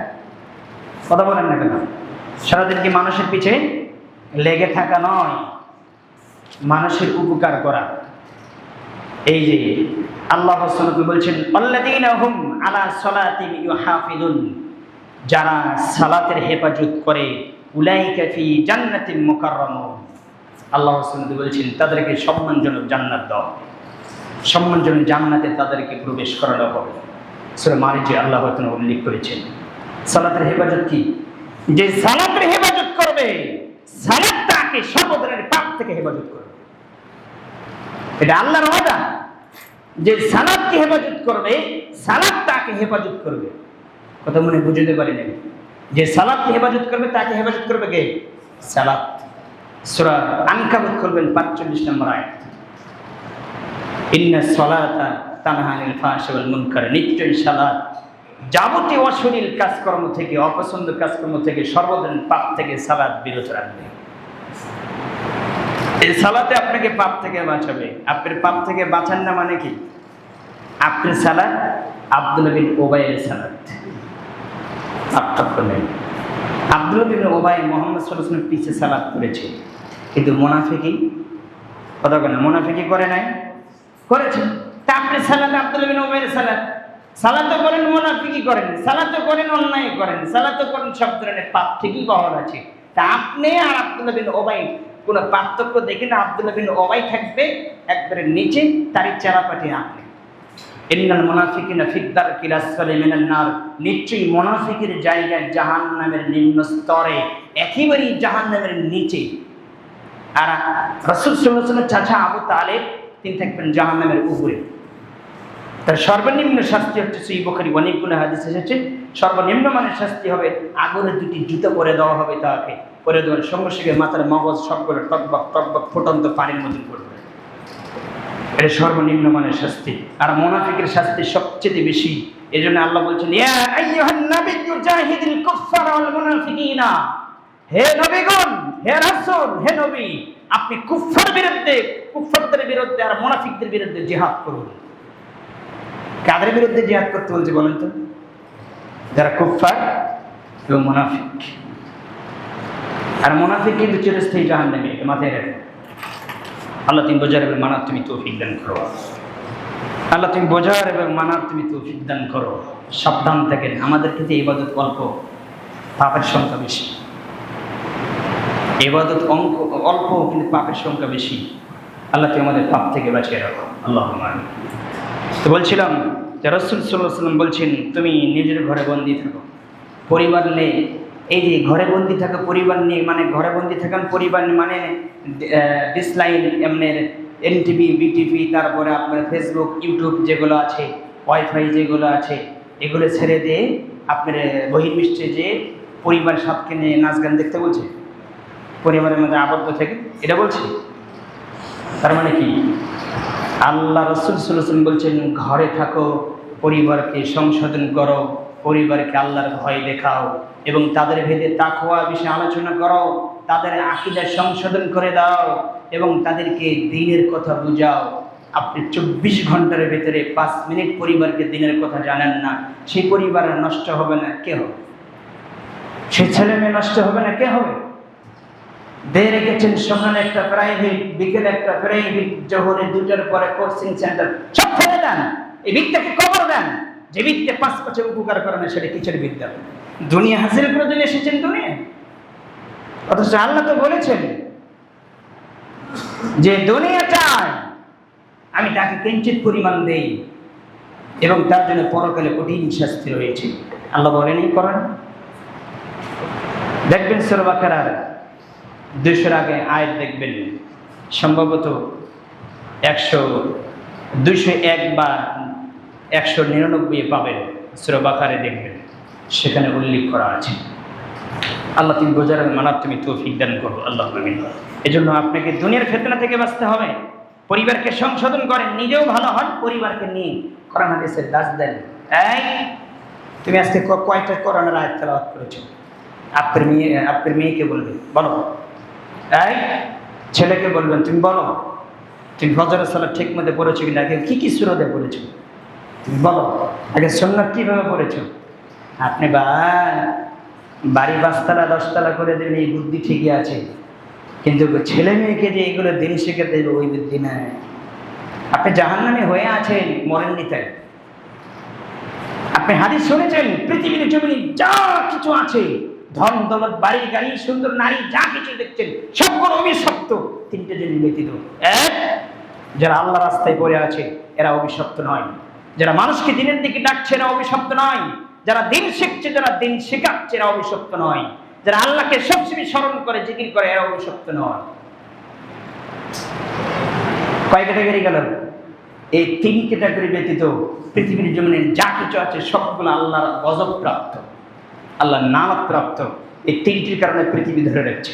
কথা বলেন না কেন? সারাদিন কি মানুষের পিছে লেগে থাকা নয়, মানুষের উপকার করা। এই যে আল্লাহ রাসূল বলছেন আল্লাযীনা হুম আলা সালাতিহিম ইউহাফিজুন, যারা সালাতের হেফাজত করে, উলাইকা ফি জান্নাতিল মুকাররামুন। আল্লাহ রাসূল বলছেন তাদেরকে সম্মানজনক জান্নাত দাও, সম্মানজনক জান্নাতে তাদেরকে প্রবেশ করানো হবে। সূরা মারিজে আল্লাহ তাআলা উল্লেখ করেছেন সালাতের হেফাজত কি? যে সালাতের হেফাজত করবে, সালাত তাকে সব ধরনের পাপ থেকে হেফাজত করবে। এটা আল্লাহর ওয়াদা যে সালাতকে হেফাজত করবে, সালাত তাকে হেফাজত করবে। কথা মনে বুঝতে পারি না? যে সালাতকে হেফাজত করবে তাকে হেফাজত করবে কে? সালাত। সূরা আনকাবুত করবেন 45 নম্বর আয়াত, ইন্নাস সালাতা তানহা আনিল ফাহশা ওয়াল মুনকার, নিশ্চয়ই সালাত যাবতীয় অশ্লীল কাজকর্ম থেকে, অপছন্দ কাজকর্ম থেকে, সর্বধরনের পাপ থেকে সালাত বিরত রাখবে। এই সালাতে আপনাকে পাপ থেকে বাঁচাবে। আপনার পাপ থেকে বাঁচান না মানে কি? আপনার সালাত আব্দুল্লাহ বিন উবাইয়ের সালাত। আব্দুল্লাহ বিন উবাই মুহাম্মদ সাল্লাল্লাহু আলাইহি ওয়াসাল্লামের পিছে সালাত করেছে, কিন্তু মুনাফিকি, কথা বলে, মুনাফিকি করে নাই? করেছে। তা আপনি সালাত আব্দুল্লাহ বিন উবাইয়ের সালাত, সালাতও করেন, মুনাফিকি করেন, সালাতও করেন, অন্যায় করেন, সালাতও করেন, সব ধরনের পাপ ঠিকই পাওয়া আছে। তা আপনি আর আব্দুল্লাহ বিন উবাই কোনো পার্থক্য দেখে না? আব্দুল্লাহ বিন উবাই থাকবে একবারে নিচে, তারই চারাপাটি আপনি। ইন্নাল মুনাফিকিনা ফি দারকিল আসফালি মিনান নার, নিশ্চয়ই মুনাফিকের জায়গা জাহান্নামের নিম্ন স্তরে, একেবারেই জাহান্নামের নিচে। আর রাসূল সাল্লাল্লাহু আলাইহি ওয়াসাল্লামের চাচা আবু তালেব তিনি থাকবেন জাহান্নামের উপরে। তার সর্বনিম্ন শাস্তি হচ্ছে, সহিহ বুখারী অনেকগুলো হাদিস এসেছে, সর্বনিম্ন মানের শাস্তি হবে আগুনের 2টি জুতো পরে দেওয়া হবে তাকে। পরে দেওয়ার সঙ্গে সঙ্গে মাথার মগজ সবগুলো টকবক টকবক ফুটন্ত পানির মতন পড়বে। এটা সর্বনিম্ন মানের শাস্তি। আর মুনাফিকের শাস্তি সবচেয়ে বেশি। এই জন্য আল্লাহ বলছেন, ইয়া আইয়ুহান নাবিয়্যু জাহিদিল কুফফারা ওয়াল মুনাফিকিনা, হে নবীগণ, হে রাসূল, হে নবী, আপনি কুফফার বিরুদ্ধে কুফফারদের বিরুদ্ধে আর মুনাফিকদের বিরুদ্ধে জিহাদ করুন। কাদের বিরুদ্ধে জিহাদ করতে বলছে বলেন তো? যারা কুফফার এবং মুনাফিক। আর মুনাফিক কিন্তু চিরস্থায়ী জাহান্নামী, মাথায় রাখো। আল্লাহ তুমি বোঝার এবং মানার তুমি তৌফিক দান করো। আল্লাহ তুমি বোঝার এবং মানার তুমি তৌফিক দান করো। সাবধান থাকেন, আমাদের কিন্তু ইবাদত অল্প, পাপের সংখ্যা বেশি। ইবাদত অল্প কিন্তু পাপের সংখ্যা বেশি। আল্লাহ তুমি আমাদের পাপ থেকে বাঁচিয়ে রাখো, আল্লাহুম্মা আমিন। তো বলছিলাম যে রাসূল সাল্লাল্লাহু আলাইহি ওয়াসাল্লাম বলছেন, তুমি নিজের ঘরে বন্দী থাকো, পরিবার নেই। এই যে ঘরে বন্দী থাকা, পরিবার নেই মানে ঘরে বন্দী থাকান পরিবার মানে ডিসলাইন এমনের এনটিভি, বিটিভি, তারপরে আপনার ফেসবুক, ইউটিউব যেগুলো আছে, ওয়াইফাই যেগুলো আছে, এগুলো ছেড়ে দিয়ে আপনার বহির্বিশ্বে যে পরিবার সাথে নিয়ে নাচ গান দেখতে বলছে, পরিবারের মধ্যে আবদ্ধ থেকে, এটা বলছে। তার মানে কি? আল্লাহ রাসূল সাল্লাল্লাহু আলাইহি ওয়াসাল্লাম বলছেন, ঘরে থাকো, পরিবারকে সংশোধন করো, পরিবারকে আল্লাহর ভয় দেখাও এবং তাদের ভেদে তাকওয়া বিষয়ে আলোচনা করো, তাদের আকীদা সংশোধন করে দাও এবং তাদেরকে দ্বীনের কথা বুঝাও। আপনি 24 ঘন্টার ভেতরে 5 মিনিট পরিবারকে দ্বীনের কথা জানেন না, সেই পরিবার নষ্ট হবে না কে হবে? সেই ছেলে মেয়ে নষ্ট হবে না কে হবে? দিয়ে রেখেছেন সকালে একটা প্রাইভেট, বিকেলে একটা প্রাইভেট, জোহরে 2টার পরে কোচিং সেন্টার, সব ফেলে দেন। এই বিদ্যাকে কবর দেন। যে বিদ্যা 5 বছর উপকার করে না, সেটা কিসের বিদ্যা? দুনিয়া হাসিল করার জন্য এসেছেন দুনিয়া। অথচ আল্লাহ তো বলেছেন যে দুনিয়া চায়, আমি তাকে কিঞ্চিত পরিমাণ দেই এবং তার জন্য পরকালে কঠিন শাস্তি রয়েছে। আল্লাহ বলেনই করেন। দেখবেন সূরা বাকারার 200 আগে আয়াত দেখবেন, সম্ভবত 201 বা 199 পাবেন, সূরা বাকারে দেখবেন, সেখানে উল্লেখ করা আছে। আল্লাহ তুমি বোঝার মানার তুমি তৌফিক দান করো, আল্লাহুম্মা আমিন। এজন্য আপনাকে দুনিয়ার ফিতনা থেকে বাঁচতে হবে। পরিবারকে সংশোধন করেন, নিজেও ভালো হন, পরিবারকে নিয়ে কোরআন হাদিসের দাস দেন। এই তুমি আজকে কয়টা কোরআনের আয়াত তেলাওয়াত করেছো? আপনার মেয়েকে বলবে, বলো। এই ছেলেকে বলবেন, তুমি বলো, তুমি ফজরের সালাত ঠিক মতো পড়েছো কিনা, আগে কি কি সূরা দিয়ে পড়েছো তুমি বলো, আগে সুন্নাত কিভাবে পড়েছো। আপনি বাড়ি 5তলা 10তলা করে দেবেন, এই বুদ্ধি ঠিকই আছে, কিন্তু ছেলে মেয়েকে যে এগুলো দিন শিখে দেবে, ওই বুদ্ধি নাই। আপনি জাহান্নামে হয়ে আছেন, মরেননি তাই। আপনি হাদিস শুনেছেন, পৃথিবীর জমিনে যা কিছু আছে, ধন দৌলত, বাড়ি গাড়ি, সুন্দর নারী, যা কিছু দেখছেন সবগুলো অভিশপ্ত 3টে জিনিস ব্যতীত। এক, যারা আল্লাহ রাস্তায় পড়ে আছে এরা অভিশপ্ত নয়। যারা মানুষকে দিনের দিকে ডাকছে এরা অভিশপ্ত নয়। যারা দিন শিখছে, যারা দিন শেখাচ্ছে এরা অভিশপ্ত নয়। যারা আল্লাহকে সবসময় স্মরণ করে, জিকির করে, এরা অভিশপ্ত নয়। কয় ক্যাটাগরি গেল? এই 3 ক্যাটাগরি ব্যতীত পৃথিবীর জমিনে যা কিছু আছে সবগুলো আল্লাহর গজব প্রাপ্ত, আল্লাহর নামত প্রাপ্ত। এই 3টির কারণে পৃথিবী ধরে রাখছে।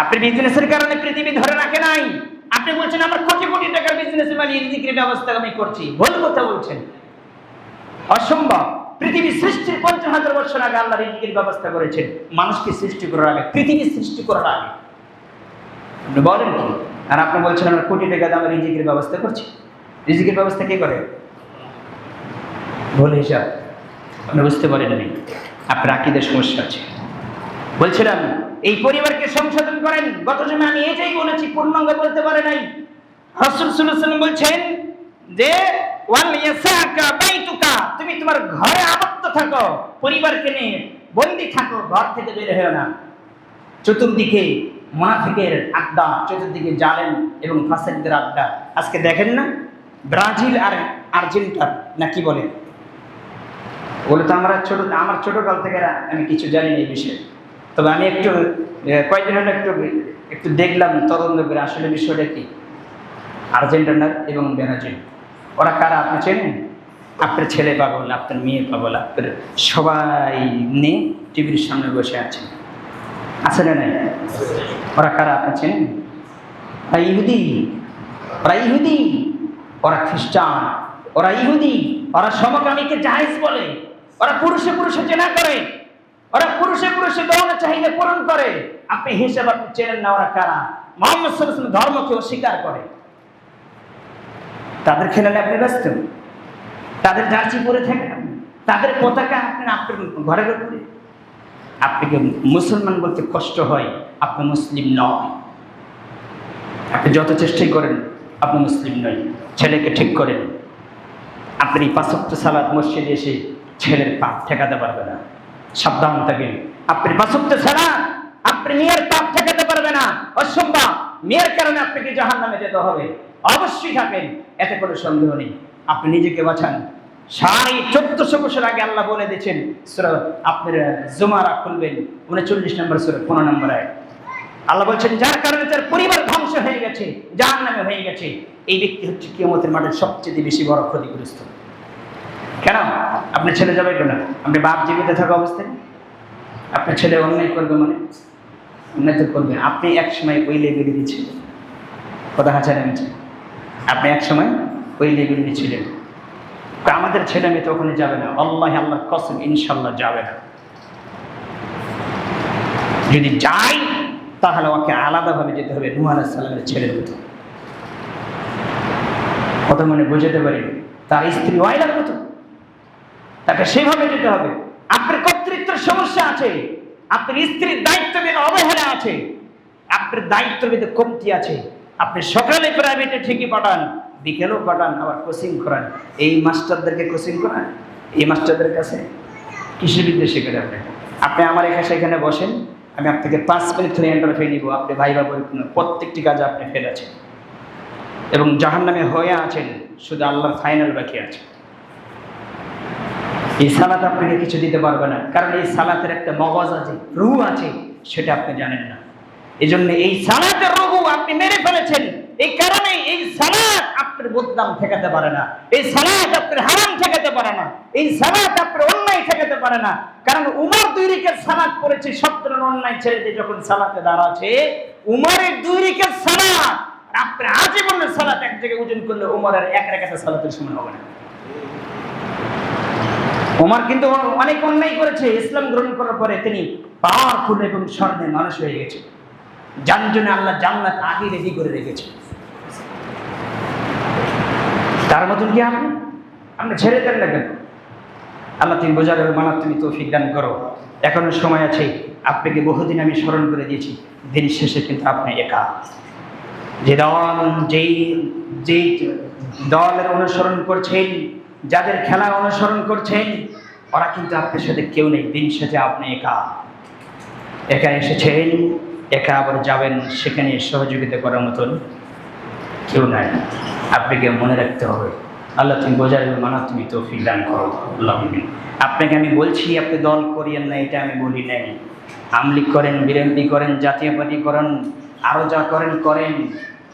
আপনি বিজনেসের কারণে পৃথিবী ধরে রাখে নাই। আপনি বলছেন আমার কোটি কোটি টাকার বিজনেস মানে রিজিকের ব্যবস্থা আমি করছি, ভুল কথা বলছেন, অসম্ভব। পৃথিবী সৃষ্টির 50,000 বছর আগে আল্লাহ রিজিকের ব্যবস্থা করেছেন, মানুষকে সৃষ্টি করার আগে, পৃথিবী সৃষ্টি করার আগে। আপনি বলেন কি? আর আপনি বলছেন আমরা কোটি টাকা দামের রিজিকের ব্যবস্থা করছি। রিজিকের ব্যবস্থা কে করে? ভুল হিসাব। আপনি বুঝতে পারেননি, আপনার আকীদার সমস্যা আছে। বলছিলাম এই পরিবারকে সংশোধন করেন। গত জমে আমি এটাই বলেছি, পূর্ণাঙ্গ বলতে পারে নাই। রাসূল সাল্লাল্লাহু আলাইহি ওয়াসাল্লাম বলছেন যে ওয়াল ইয়াসাকা বাইতুকা, তুমি তোমার ঘরে আবদ্ধ থাকো, পরিবারকে নিয়ে বন্দী থাকো, ঘর থেকে বের হয়ো না। চতুর্দিকে মুনাফিকের আড্ডা, চতুর্দিকে জালেম এবং ফাসিকদের আড্ডা। আজকে দেখেন না, ব্রাজিল আর আর্জেন্টিনা না কি বলে, বলে তো আমার ছোটকাল থেকে আমি কিছু জানি না এই বিষয়ে। তবে আমি একটু কয়েকদিন হলো একটু দেখলাম, তদন্ত করে আসলে বিষয়টা কি। আর্জেন্টিনা এবং ব্রাজিল, ওরা কারা আপনি চেনেন? আপনার ছেলে পাগল, আপনার মেয়ে পাগল, আপনার সবাই নিয়ে টিভির সামনে বসে আছে না নাই? ওরা কারা আপনি চেনেন? ওরা ইহুদি, ওরা খ্রিস্টান, ওরা ইহুদি, ওরা সমকামীকে জায়েজ বলে, ওরা পুরুষে পুরুষে জেনা করে, ওরা পুরুষে পুরুষে যৌন চাহিদা পূরণ করে। আপনি হিসাব আপনি চেনেন না ওরা কারা। মুহাম্মদ সাল্লাল্লাহু আলাইহি ওয়াসাল্লাম ধর্মকে অস্বীকার করে। তাদের খেলালে আপনি ব্যস্ত, তাদের জার্সি পরে থাকেন আপনি, তাদের পতাকা আপনার ঘরের উপরে। আপনাকে মুসলমান বলতে কষ্ট হয়, আপনি মুসলিম নয়। আপনি যত চেষ্টাই করেন আপনি মুসলিম নয়। ছেলেকে ঠিক করেন, আপনি 5 ওয়াক্ত সালাত মসজিদে এসে ছেলের পাপ ঠেকাতে পারবে না, সাবধান থাকেন। আপনি 5 ওয়াক্ত সালাত আপনি মেয়ের পাপ ঠেকাতে পারবে না, অসম্ভব। মেয়ের কারণে আপনাকে জাহান্নামে যেতে হবে, অবশ্যই থাকেন, এতে কোনো সন্দেহ নেই। আপনি নিজেকে বাঁচান। 1450 বছর আগে আল্লাহ বলে দিয়েছেন, সূরা আপনার জুমারা খুলবেন 39 নম্বর সূরা 15 নম্বর আয়াত। আল্লাহ বলছেন, যার কারণে তার পরিবার ধ্বংস হয়ে গেছে, জাহান্নামে হয়ে গেছে, এই ব্যক্তি হচ্ছে কিয়ামতের মাঠে সবচেয়ে বেশি বড় ক্ষতিগ্রস্ত। কেন? আপনার ছেলে যাবে কেন? আপনি বাপ জীবিত থাকা অবস্থায় আপনার ছেলে অন্যায় করবে, মানে অন্যায় তো করবে। আপনি এক সময় ওই লেভেলে ছিলেন, কথা হাজার আনছেন, আপনি এক সময় ওই লেভেলে ছিলেন। আমাদের ছেলে মেয়ে তো ওখানে যাবে না, আল্লাহর কসম, ইনশাল্লাহ যাবে না। যদি যাই তাহলে ওকে আলাদাভাবে যেতে হবে, নূহ আলাইহিস সালামের ছেলের মতো। কথা মনে বুঝাতে পারি, তার স্ত্রী ওয়াইলার মতো, তাকে সেভাবে যেতে হবে। আপনার কর্তৃত্বের সমস্যা আছে, আপনার স্ত্রীর দায়িত্ববিদ অবহেলা আছে, আপনার দায়িত্ববিদ কমতি আছে। আপনি সকালে প্রাইভেটে ঠিকই পাঠান, বিকেলেও পাঠান, আবার কোচিং করান। এই মাস্টারদেরকে কোচিং করান, এই মাস্টারদের কাছে কৃষিবিদ্যা শেখে যাবে। আপনি আমার এখানে বসেন, আমি আপনাকে 5 মিনিট ধরে ইন্টারভিউ নিব, আপনি ভাইবা পরীক্ষা প্রত্যেকটি কাজে আপনি ফেল আছেন এবং জাহান্নামে হয়ে আছেন, শুধু আল্লাহর ফাইনাল বাকি আছে। এই সালাত আপনাকে কিছু দিতে পারবে না, কারণ এই সালাতের একটা মগজ আছে, রূহ আছে, সেটা আপনি জানেন না। এই জন্য এই সালাতের রূহ আপনি মেরে ফেলেছেন। এই কারণে এই সালাত আপনার বদনাম ঠেকাতে পারে না, এই সালাত আপনার হারাম ঠেকাতে পারে না, এই সালাত আপনার অন্যায় ঠেকাতে পারে না। কারণ উমর 2 রাকাত সালাত পড়েছে, 17 অন্যায় ছেড়ে দিয়ে যখন সালাতে দাঁড়াচ্ছে, উমরের 2 রাকাত সালাত আপনার আজীবনের সালাত এক জায়গায় ওজন করলে উমরের 1 রাকাতের সালাতের সমান হবে না। ওমর কিন্তু অনেক অন্যায় করেছে, ইসলাম গ্রহণ করার পরে তিনি পাওয়ারফুল এবং স্বর্ণের মানুষ হয়ে গেছে, যার জন্য আল্লাহ জান্নাত আগে রেডি করে রেখেছে। তার মতন কি আপনি ছেড়ে দেন না কেন? আল্লাহ তুমি বোঝার মানার তুমি তৌফিক দান করো। এখনো সময় আছে, আপনাকে বহুদিন আমি স্মরণ করে দিয়েছি, দিন শেষে কিন্তু আপনি একা। যেই দলের অনুসরণ করছেন, যাদের খেলা অনুসরণ করছেন, ওরা কিন্তু আপনার সাথে কেউ নেই। দিন শেষে আপনি একা একা এসেছেন, একা আবার যাবেন, সেখানে সহযোগিতা করার মতন কেউ নাই। আপনাকে মনে রাখতে হবে, আল্লাহ তুমি বোঝার মানা তুমি তৌফিক দান করো। আল্লাহ আপনাকে আমি বলছি আপনি দল করিয়েন না, এটা আমি বলি নাই। আমলিগ করেন, বিএনপি করেন, জাতীয় পার্টি করেন, আরো যা করেন করেন,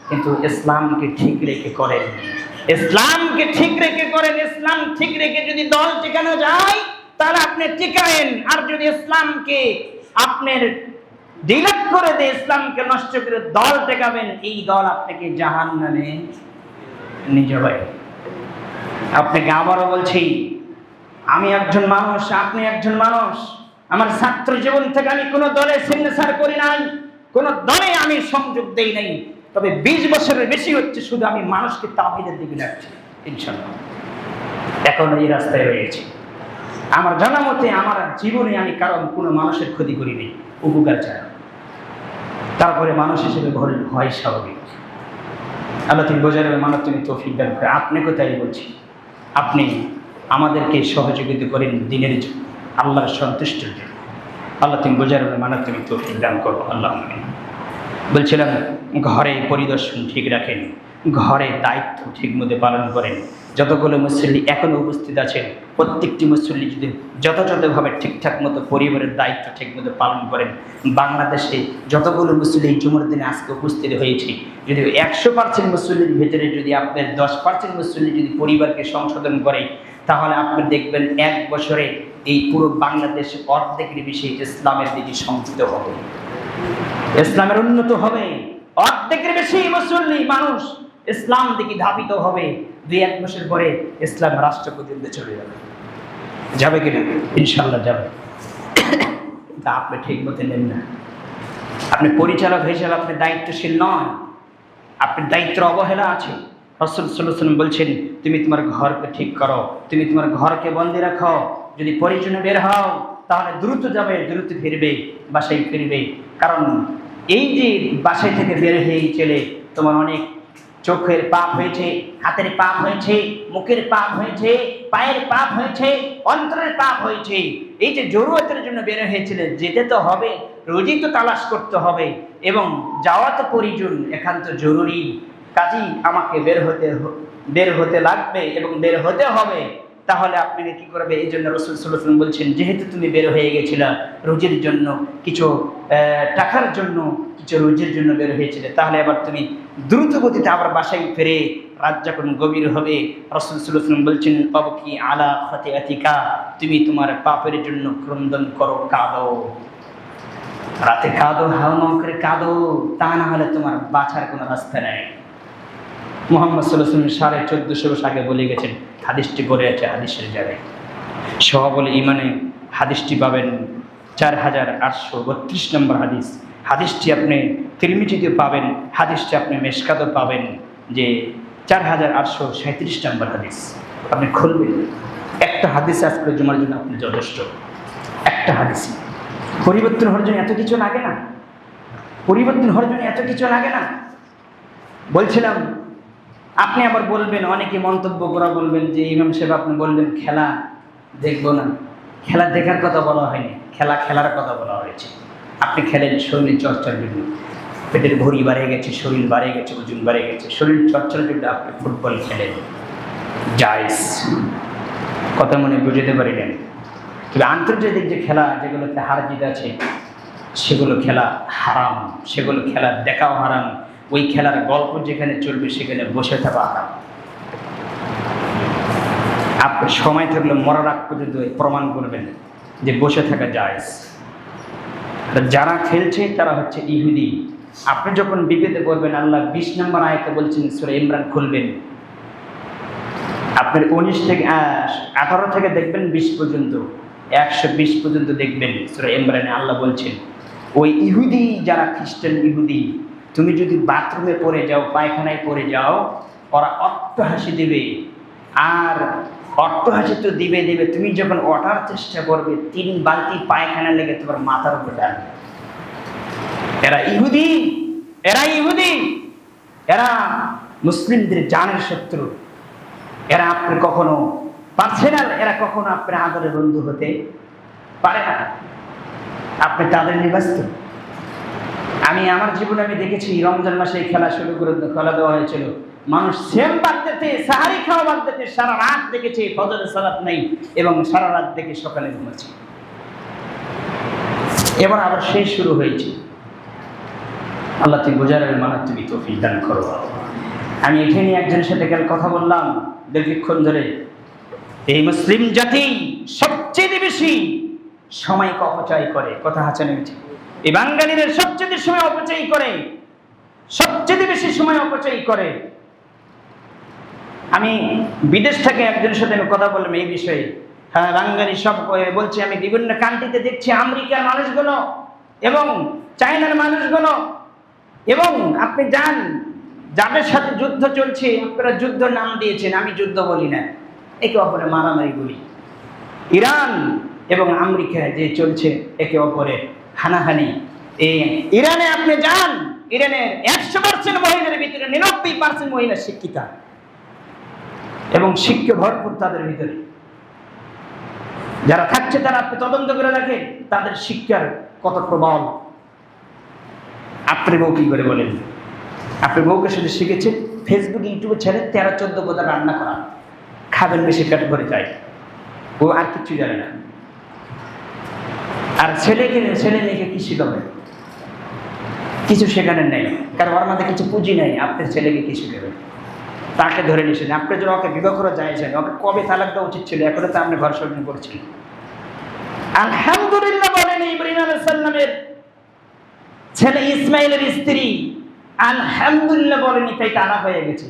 কিন্তু ইসলামকে ঠিক রেখে করেন, ইসলামকে ঠিক রেখে করেন। ইসলাম ঠিক রেখে যদি দল টিকানো যায় তাহলে আপনি টিকায়েন, আর যদি ইসলামকে আপনার ডিলেট করে দিয়ে ইসলামকে নষ্ট করে দল টেকাবেন, এই দল আপনাকে জাহান্নামে নিয়ে যাবে। আপনাকে আবারও বলছি, আমি একজন মানুষ, আপনি একজন মানুষ। আমার ছাত্র জীবন থেকে আমি কোনো দলে সিগনেচার করি নাই, কোনো দলে আমি সংযোগ দেই নাই। তবে 20 বছরের বেশি হচ্ছে শুধু আমি মানুষকে তাওহীদের দিকে ডাকছি, ইনশাআল্লাহ এখন এই রাস্তায় রয়েছে। আমার জানা মতে আমার জীবনে আমি কারণ কোনো মানুষের ক্ষতি করিনি, উপকার চাই। তারপরে মানুষ হিসেবে ভয় স্বাভাবিক। আল্লাহ তুমি বোঝার মানব তুমি তৌফিক দান করে। আপনি কোথায় বলছি, আপনি আমাদেরকে সহযোগিতা করেন দিনের জন্য, আল্লাহর সন্তুষ্টির জন্য। আল্লাহ তুমি বোঝার মানব তুমি তৌফিক দান করো। আল্লাহ বলছিলাম, ঘরে পরিদর্শন ঠিক রাখেন, ঘরে দায়িত্ব ঠিকমতো পালন করেন। যতগুলো মুসল্লি এখনও উপস্থিত আছেন, প্রত্যেকটি মুসল্লি যদি যথাযথভাবে ঠিকঠাক মতো পরিবারের দায়িত্ব ঠিকমতো পালন করেন, বাংলাদেশে যতগুলো মুসল্লি জুমার দিনে আজকে উপস্থিত হয়েছে, যদি 100% মুসল্লির ভেতরে যদি আপনার 10% মুসল্লি যদি পরিবারকে সংশোধন করে, তাহলে আপনি দেখবেন 1 বছরে এই পুরো বাংলাদেশ অর্ধেকের বেশি ইসলামের দিকে সংযুক্ত হবে, ইসলামের উন্নত হবে। অর্ধেকের বেশি মুসল্লি মানুষ ইসলাম দিকে ধাবিত হবে। 2-1 বছর পরে ইসলাম রাষ্ট্র পর্যন্ত চলে যাবে। যাবে কিনা? ইনশাল্লাহ যাবে। তা আপনি ঠিক মতো নেন না। আপনি পরিচালক হিসেবে আপনি দায়িত্বশীল নন, আপনার দায়িত্বের অবহেলা আছে। রাসূল সাল্লাল্লাহু আলাইহি ওয়াসাল্লাম বলছেন, তুমি তোমার ঘরকে ঠিক করো, তুমি তোমার ঘরকে বন্দি রাখো। যদি প্রয়োজনে বের হও তাহলে দ্রুত যাবে, দ্রুত ফিরবে, বাসায় ফিরবে। কারণ এই যে বাসায় থেকে বের হয়ে চলে তোমার অনেক চোখের পাপ হয়েছে, হাতের পাপ হয়েছে, মুখের পাপ হয়েছে, পায়ের পাপ হয়েছে, অন্তরের পাপ হয়েছে। এই যে জরুরতের জন্য বের হয়েছিল, যেতে তো হবে, রুজি তো তালাশ করতে হবে এবং যাওয়া তো প্রয়োজন, একান্ত জরুরি। কাজেই আমাকে বের হতে লাগবে এবং বের হতে হবে। তাহলে আপনাকে কি করবে? এই জন্য রাসূল সাল্লাল্লাহু আলাইহি ওয়াসাল্লাম বলছেন, যেহেতু তুমি বের হয়ে গেছিলা রুজির জন্য, কিছু টাকার জন্য, কিছু রুজির জন্য বের হয়েছিলে, তাহলে আবার তুমি দ্রুত গতিতে আবার বাসায় ফিরে, রাত যখন গভীর হবে, রাসূল সাল্লাল্লাহু আলাইহি ওয়াসাল্লাম বলছেন, আবকি আলা খাতিআতিকা, তুমি তোমার পাপের জন্য ক্রন্দন করো, কাঁদো, রাতে কাঁদো, হাওমাও করে কাঁদো, তা না হলে তোমার বাঁচার কোনো রাস্তা নেই। মুহাম্মদ সাল্লাল্লাহু আলাইহি ওয়াসাল্লাম 1450 বছর আগে বলে গেছেন, হাদিসটি পড়ে আছে হাদিসের জায়গায়। সওয়াবুল ঈমানে হাদিসটি পাবেন 4832 নম্বর হাদিস। হাদিসটি আপনি তিরমিজিতে পাবেন, হাদিসটি আপনি মেশকাতেও পাবেন, যে 4837 নম্বর হাদিস। আপনি খুলবেন, একটা হাদিস আজকে জুমার জন্য আপনি যথেষ্ট। একটা হাদিস পরিবর্তন হওয়ার জন্য এত কিছু লাগে না, পরিবর্তন হওয়ার জন্য এত কিছু লাগে না। বলছিলাম, আপনি আবার বলবেন, অনেকে মন্তব্য করা বলবেন যে ইমাম সাহেব আপনি বলবেন খেলা দেখবো না। খেলা দেখার কথা বলা হয়নি, খেলা খেলার কথা বলা হয়েছে। আপনি খেলেন শরীর চর্চার জন্য, পেটের ভরি বাড়ে গেছে, শরীর বাড়ে গেছে, ওজন বাড়ে গেছে, শরীর চর্চার জন্য আপনি ফুটবল খেলেন, জায়েজ, কথা মনে বুঝতে পারিলেন। তবে আন্তর্জাতিক যে খেলা, যেগুলোতে হার জিত আছে, সেগুলো খেলা হারাম, সেগুলো খেলা দেখাও হারাম। ওই খেলার গল্প যেখানে চলবে সেখানে বসে থাকা হারাম। আপনার সময় থাকলে মরার আগ পর্যন্ত প্রমাণ করবেন যে বসে থাকা জায়েজ। যারা খেলছে তারা হচ্ছে ইহুদি। আপনি যখন বিপদে পড়বেন, আল্লাহ 20 নম্বর আয়াতে বলছেন, সূরা ইমরান খুলবেন, আপনার 19 থেকে 18 থেকে দেখবেন 20 পর্যন্ত, 120 পর্যন্ত দেখবেন। সূরা ইমরানে আল্লাহ বলছেন, ওই ইহুদি যারা খ্রিস্টান ইহুদি, তুমি যদি বাথরুমে পড়ে যাও, পায়খানায় পড়ে যাও, ওরা অট্টহাসি দেবে। আর অট্টহাসি তো দিবে, তুমি যখন ওঠার চেষ্টা করবে, 3 বালতি পায়খানা লেগে তোমার মাথার উপর ডালবে। এরা ইহুদি, এরা ইহুদি, এরা মুসলিমদের জানের শত্রু। এরা আপনার কখনো পার্সোনাল, এরা কখনো আপনার আদরের বন্ধু হতে পারে না। আপনি তাদের নিবাস্ত। আমি আমার জীবনে আমি দেখেছি, রমজান মাসে খেলা শুরু করে খেলা দেওয়া হয়েছিল, মানুষ সেম বাদ দিতে, সাহারি খাওয়া বাদ দিতে সারা রাত দেখেছে, ফজরের সালাত নেই এবং সারা রাত দেখে সকালে ঘুমাচ্ছে। এবার আবার সেই শুরু হয়েছে। আল্লাহ তুমি বোঝার মানা তুমি তৌফিক দান করো। আমি এখানে একজনের সাথে কাল কথা বললাম দীর্ঘক্ষণ ধরে, এই মুসলিম জাতি সবচেয়ে বেশি সময়কে অপচয় করে, কথা আছে না? এই বাঙালিদের সবচেয়ে সময় অপচয় করে, সবচেয়ে বেশি সময় অপচয় করে। আমি বিদেশ থেকে একজনের সাথে আমি কথা বললাম এই বিষয়ে। হ্যাঁ, বাঙালি সব বলছে, আমি বিভিন্ন কান্ট্রিতে দেখছি আমেরিকার মানুষগুলো এবং চায়নার মানুষগুলো, এবং আপনি যান যাদের সাথে যুদ্ধ চলছে, আপনারা যুদ্ধ নাম দিয়েছেন, আমি যুদ্ধ বলি না, একে অপরে মারামারি বলি। ইরান এবং আমেরিকা যে চলছে একে অপরে হানাহানি। এই ইরানে আপনি যান, ইরানের 100% মহিলার ভিতরে 99% মহিলা শিক্ষিতা এবং শিক্ষা ভরপুর তাদের ভিতরে। যারা থাকছে তারা আপনি তদন্ত করে রাখেন তাদের শিক্ষার কত প্রবল। আপনি বউ কি করে বলেন? আপনি বউকে শুধু শিখেছেন ফেসবুক ইউটিউবে ছেড়ে 13-14 বোধা রান্না করা, খাবেন বেশি পেট ভরে যায়, ও আর কিছু জানে না। আর ছেলে মেয়েকে কি শিখাবে? কিছু শেখানোর নেই, কারণ ওর মধ্যে কিছু পুঁজি নেই। আপনার ছেলেকে কি শিখাবে? তাকে ধরে নিয়েছেন, আপনি যেন ওকে বিবাহ করা যায়ছেন, ওকে কবে তালাক দেওয়া উচিত ছিল, এখনো তো আপনি ঘর সংসার করছেন। আলহামদুলিল্লাহ বলেন, ইব্রাহিম আলাইহিস সালামের ছেলে ইসমাইলের স্ত্রী আলহামদুলিল্লাহ বলেন, তাই তালাক হয়ে গেছে।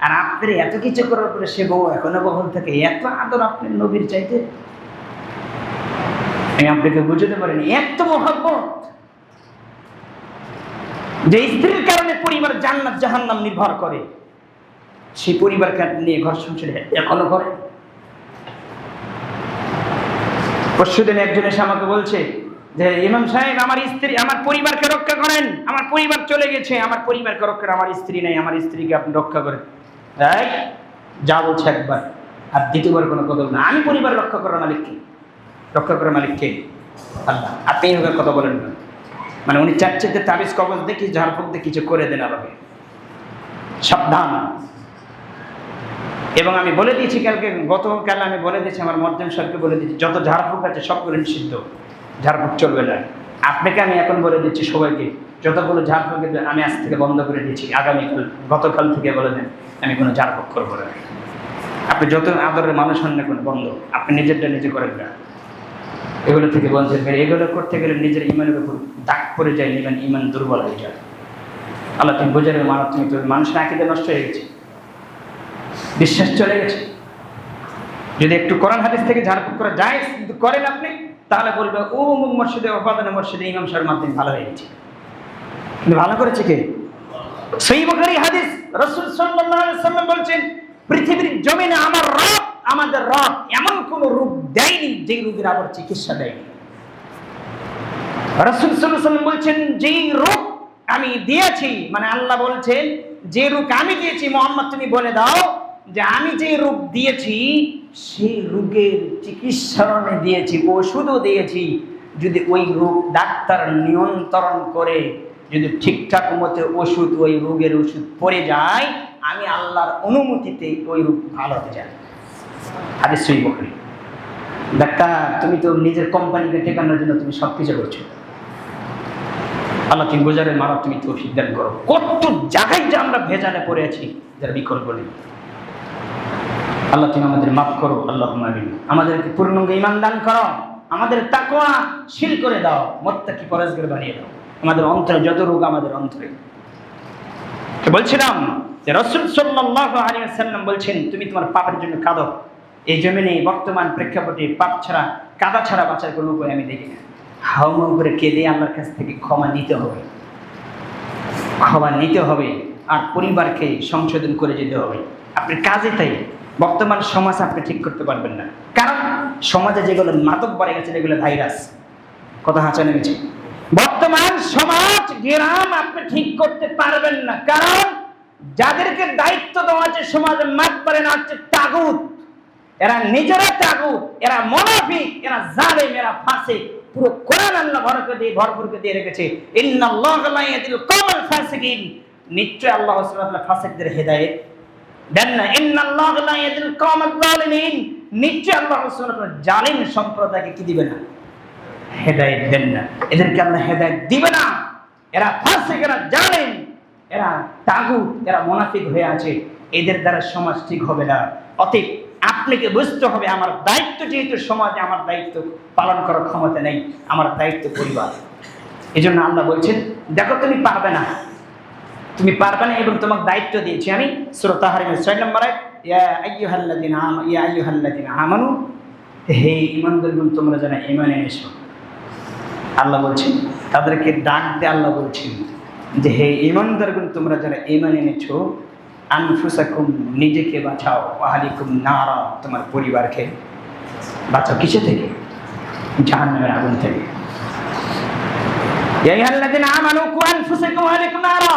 আর আপনার এত কিছু করার পরে সে বউ এখনো বহন থাকে, এত আদর আপনার নবীর চাইতে। আমি আপনাকে বুঝতে পারিনি, এত মহব্বত যে স্ত্রীর কারণে পরিবার জান্নাত জাহান্নাম নির্ভর করে। সেই পরিবারকে নিয়ে ঘর সংসারে এখনো করে। পরশুদিন একজন এসে আমাকে বলছে যে ইমাম সাহেব, আমার স্ত্রী, আমার পরিবারকে রক্ষা করেন, আমার পরিবার চলে গেছে, আমার পরিবারকে রক্ষা করেন, আমার স্ত্রী নেই, আমার স্ত্রীকে আপনি রক্ষা করেন। তাই যা বলছে একবার, আর দ্বিতীয়বার কোনো কথা না। আমি পরিবার রক্ষা করার মালিককে, রক্ষা করার মালিককে আল্লাহ। আপনি এইভাবে কথা বলেন না। মানে উনি চাচ্ছে যে তাবিজ কবজ দেখি, ঝাড়ফুঁক দিয়ে কিছু করে দেন আমাকে, সাবধান। এবং আমি বলে দিয়েছি কালকে, গতকাল আমি বলে দিয়েছি, আমার মর্যান সাহেবকে বলে দিয়েছি, যত ঝাড়ফুঁক আছে সবগুলো নিষিদ্ধ, ঝাড়ফুঁক চলবে না। আপনাকে আমি এখন বলে দিচ্ছি, সবাইকে যতগুলো ঝাড়ফুঁক আমি আজ থেকে বন্ধ করে দিচ্ছি। আগামীকাল, গতকাল থেকে বলে দেন আমি কোনো ঝাড়ফুঁক করবো না। আপনি যত আদরের মানুষ হন না কোনো, বন্ধ। আপনি নিজেরটা নিজে করেন না, এগুলো থেকে বঞ্চিত করে। এগুলো করতে গেলে নিজের ইমানের উপর দাগ পড়ে যায়, ইমান দুর্বল হয়ে যায়। আল্লাহ তুমি বোঝার মানব, তুমি তো মানুষের আঁকিতে নষ্ট হয়ে গেছে, বিশ্বাস চলে গেছে। যদি একটু কোরআন হাদিস থেকে ঝাড়ফুঁক করা যায় কিন্তু করেন আপনি, তাহলে বলবে ও মুখ মসজিদে, ওপাদানে মসজিদে ইমাম সাহেবের মাধ্যমে ভালো হয়ে গেছে। কিন্তু ভালো করেছে কে? সহিহ বুখারী হাদিস, রাসূল সাল্লাল্লাহু আলাইহি ওয়াসাল্লাম বলছেন, পৃথিবীর জমিনে আমার রব, আমাদের রব এমন কোন রোগ দেয়নি যে রোগের আবার চিকিৎসা দেয়নি। রাসূল সাল্লাল্লাহু আলাইহি ওয়াসাল্লাম বলছেন, যেই রোগ আমি দিয়েছি, মানে আল্লাহ বলছেন যে রোগ আমি দিয়েছি, মুহাম্মদ তুমি বলে দাও যে আমি যে রোগ দিয়েছি সেই রোগের চিকিৎসা দিয়েছি, ওষুধও দিয়েছি। যদি ওই রোগ ডাক্তার নিয়ন্ত্রণ করে, যদি ঠিকঠাক মতো ওষুধ, ওই রোগের ওষুধ পড়ে যায়, আমি আল্লাহর অনুমতিতে ওই রোগ ভালো হয়ে যায়। হাদিস সহিহ বুখারী। ডাক্তার, তুমি তো নিজের কোম্পানিকে টেকানোর জন্য তুমি সব কিছু করছো। আল্লাহ তুমি বোঝারের মানব, তুমি তৌফিক দান করো। কত জায়গায় যে আমরা ভেজালে পড়ে আছি, যার বিকল্প নেই। আল্লাহ তুমি আমাদের মাফ করো, আল্লাহুম্মা আমিন। আমাদেরকে পূর্ণাঙ্গ ঈমান দান করো, আমাদের তাকওয়া শীল করে দাও, মুত্তাকি পরহেজগার বানিয়ে দাও। আমাদের অন্তরে যত রোগ, আমাদের অন্তরে বলছিলাম যে রাসূল সাল্লাল্লাহু আলাইহি ওয়াসাল্লাম বলছেন, তুমি তোমার পাপের জন্য কাঁদো। এই জমিনে বর্তমান প্রেক্ষাপটে পাপ ছাড়া, কাদা ছাড়া বাঁচার কোনো উপায় আমি দেখি না। হাওমাও করে কেঁদে আল্লাহর কাছ থেকে ক্ষমা নিতে হবে, ক্ষমা নিতে হবে, আর পরিবারকে সংশোধন করে যেতে হবে। আপনি কাজে তাই বর্তমান সমাজ আপনি ঠিক করতে পারবেন না, কারণ সমাজে যেগুলো মাদক বাড়ে গেছে, এগুলো ভাইরাস। কথা হাঁচা নেমেছে। বর্তমান সমাজ, গ্রাম আপনি ঠিক করতে পারবেন না, কারণ যাদেরকে দায়িত্ব দেওয়া আছে সমাজে মাত পারে না, হচ্ছে তাগুত। এরা নিজেরা তাগুত, এরা মুনাফিক, এরা জালেম, এরা ফাসিক। পুরো কোরআন আল্লাহ ভরপুর করে দিয়ে রেখেছে, ইন্নাল্লাহা লা ইয়াহদিল কওমাল ফাসিকিন। নিশ্চয় আল্লাহ সুবহানাহু ওয়া তাআলা ফাসিকদের হেদায়েত দেন না। ইন্নাল্লাহা লা ইয়াহদিল কওমাল যালিমিন। নিশ্চয় আল্লাহ সুবহানাহু ওয়া তাআলা জালিম সম্প্রদায়কে কি দিবেন না? হেদায়েত দেন না। এদেরকে আল্লাহ হেদায়েত দিবে না। এরা ফাসিক, এরা জালিম, এরা তাগুত, এরা মুনাফিক হয়ে আছে। এদের দ্বারা সমাজ ঠিক হবে না। অতএব আপনাকে বুঝতে হবে, আমার দায়িত্ব, যেহেতু সমাজে আমার দায়িত্ব পালন করার ক্ষমতা নেই, আমার দায়িত্ব পরিবার। এই জন্য আল্লাহ বলছেন, দেখো তুমি পারবে না, তুমি পারবে না, এবং তোমাকে দায়িত্ব দিয়েছি আমি। সূরা তাহরিমের 6 নম্বর আয়াত, ইয়া আইয়ুহাল্লাযিনা আমানু, হে ঈমানদারগণ তোমরা যারা ঈমান এনেছো। আল্লাহ বলছেন, তাদেরকে ডাক দিয়ে আল্লাহ বলছেন যে হে ঈমানদারগণ তোমরা যারা ঈমান এনেছো, আনফুসাকুম, নিজেকে বাঁচাও, ওয়াহলিকুম নারা, তোমার পরিবারকে বাঁচাও। কিসে থেকে? জাহান্নামের আগুন থেকে। ইয়া আইয়ুহাল্লাযিনা আমানু কু আনফুসাকুম ওয়াহলিকুম নারা,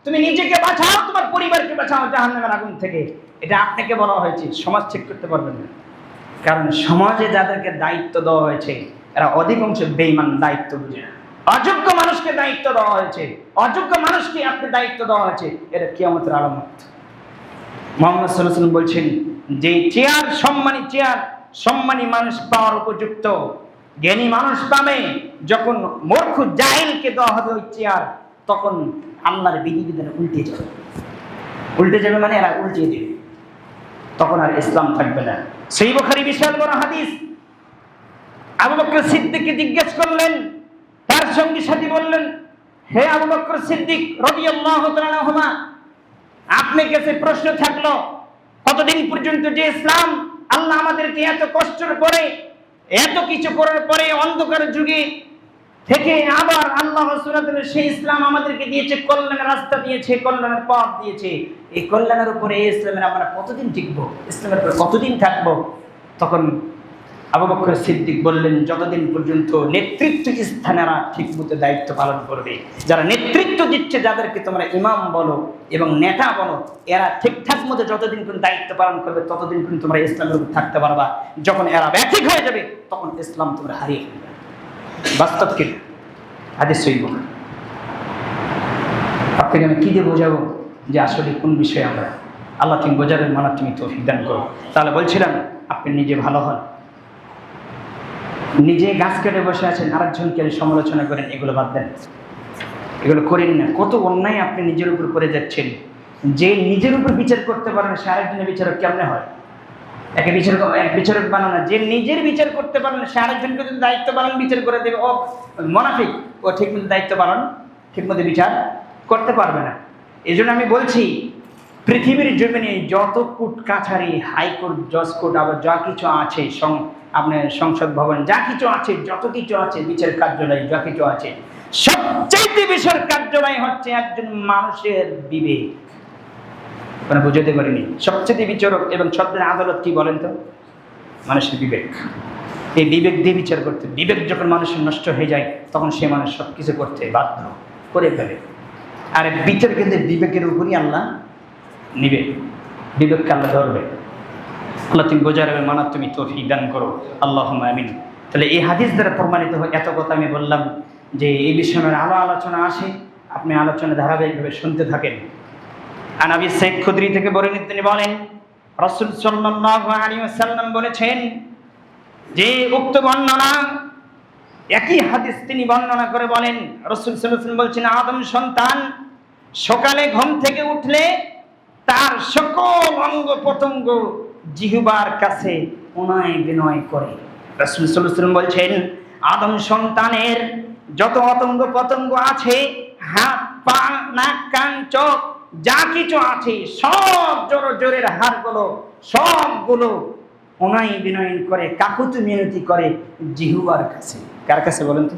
তুমি নিজেকে বাঁচাও, তোমার পরিবারকে বাঁচাও জাহান্নামের আগুন থেকে। এটা আপনাকে বলা হয়েছে, সমাজ ঠিক করতে পারবেন না, কারণ সমাজে যাদেরকে দায়িত্ব দেওয়া হয়েছে এরা অধিকাংশ বেঈমান, দায়িত্ব বুঝে না। অযোগ্য মানুষকে দায়িত্ব দেওয়া হয়েছে, অযোগ্য মানুষকে আপনি দায়িত্ব দেওয়া হয়েছে, এটা কিয়ামতের আলামত। মুহাম্মদ সাল্লাল্লাহু আলাইহি ওয়াসাল্লাম বলছেন, যে চেয়ার সম্মানী, চেয়ার সম্মানী মানুষ পাওয়ার উপযুক্ত, জ্ঞানী মানুষ পাবে যখন মূর্খ জাহিলকে দেওয়া হবে ওই চেয়ার, তখন আল্লাহর বিধিবিধান উল্টে যাবে। উল্টে যাবে মানে এরা উল্টিয়ে দেবে, তখন আর ইসলাম থাকবে না। সহিহ বুখারী বিশাল বড় হাদিস। আবু বকর সিদ্দিককে জিজ্ঞেস করলেন, তার সঙ্গী সাথী বললেন, হে আবু বকর সিদ্দিক রাদিয়াল্লাহু তাআলা আনহুমা, আপনার কাছে প্রশ্ন থাকলো, কতদিন পর্যন্ত যে ইসলাম আল্লাহ আমাদেরকে এত কষ্টের পরে, এত কিছু করার পরে, অন্ধকার যুগে থেকে আবার আল্লাহ সুবহানাহু সেই ইসলাম আমাদেরকে দিয়েছে, কল্যাণের রাস্তা দিয়েছে, কল্যাণের পথ দিয়েছে। এই কল্যাণের উপরে এই ইসলামের আমরা কতদিন টিকবো, ইসলামের উপরে কতদিন থাকবো? তখন আবু বকর সিদ্দিক বললেন, যতদিন পর্যন্ত নেতৃত্ব স্থানেরা ঠিকমতো দায়িত্ব পালন করবে, যারা নেতৃত্ব দিচ্ছে, যাদেরকে তোমরা ইমাম বলো এবং নেতা বলো, এরা ঠিকঠাক মতো যতদিন পর্যন্ত দায়িত্ব পালন করবে ততদিন পর্যন্ত তোমরা ইসলামের উপর থাকতে পারবা। যখন এরা ব্যতিক হয়ে যাবে তখন ইসলাম তোমরা হারিয়ে ফেলবে। বাস্তব কি? হাদিস সহিহ বুখারী। আপনাকে আমি কি দিয়ে বোঝাবো যে আসলে কোন বিষয়ে আমরা? আল্লাহ তুমি বোঝাবেন, মানা তুমি তৌফিক দান করো। তাহলে বলছিলাম, আপনি নিজে ভালো হন। নিজে গাছ কেটে বসে আছেন, আরেকজনকে সমালোচনা করেন, এগুলো বাদ দেন, এগুলো করেন না। কত অন্যায় আপনি নিজের উপর করে যাচ্ছেন। যে নিজের উপর বিচার করতে পারে না, সে আরেকজনের বিচারক কেমনে হয়? এক বিচারক বানানো। যে নিজের বিচার করতে পারে না, সে আরেকজনকে যদি দায়িত্ব পালন বিচার করে দেবে, ও মুনাফিক, ও ঠিক মতো দায়িত্ব পালন ঠিক মতো বিচার করতে পারবে না। এই জন্য আমি বলছি, পৃথিবীর জমিনে যত কোর্ট কাছারি, হাইকোর্ট, জজ কোর্ট, আবার যা কিছু আছে, আপনার সংসদ ভবন, যা কিছু আছে, যত কিছু আছে, বিচার কার্যালয় যা কিছু আছে, সবচেয়ে বিচার কার্যালয় হচ্ছে একজন মানুষের বিবেক। মানে বুঝতে পারিনি, সবচেয়ে বিচারক এবং সবচেয়ে আদালত কি বলেন তো? মানুষের বিবেক। এই বিবেক দিয়ে বিচার করতে, বিবেক যখন মানুষের নষ্ট হয়ে যায় তখন সে মানুষ সব কিছু করতে বাধ্য করে ফেলে। আর বিচার কিন্তু বিবেকের উপরই আল্লাহ নিবে, বিবেককে আল্লাহ ধরবে। আল্লাহ তুমি বোঝার হবে, মানা তুমি তৌফিক দান করো, আল্লাহুম্মা আমিন। তাহলে এই হাদিস দ্বারা প্রমাণিত হয়, এত কথা আমি বললাম যে এই বিষয়ের আলোচনা আসে, আপনি আলোচনা ধারাবাহিকভাবে শুনতে থাকেন। আন আবি সাঈদ খুদরি থেকে বর্ণিত, তিনি বলেন, রাসূল সাল্লাল্লাহু আলাইহি ওয়াসাল্লাম বলেছেন যে উক্ত বর্ণনা, একই হাদিস তিনি বর্ণনা করে বলেন, রাসূল সাল্লাল্লাহু আলাইহি ওয়াসাল্লাম বলছেন, আদম সন্তান সকালে ঘুম থেকে উঠলে তার সকল অঙ্গ প্রত্যঙ্গ জিহ্বার কাছে উনায় বিনয় করে। রাসূল সাল্লাল্লাহু আলাইহি ওয়াসাল্লাম বলছেন, আদম সন্তানের যত অঙ্গ প্রত্যঙ্গ আছে, হাত, পা, নাক, কান, চোখ যা কিছু আছে, সব জোরের হাড়গুলো সবগুলো অনাই বিনয়ন করে, কাকুতি মিনতি করে জিহ্বার কাছে। কার কাছে বলেন তো?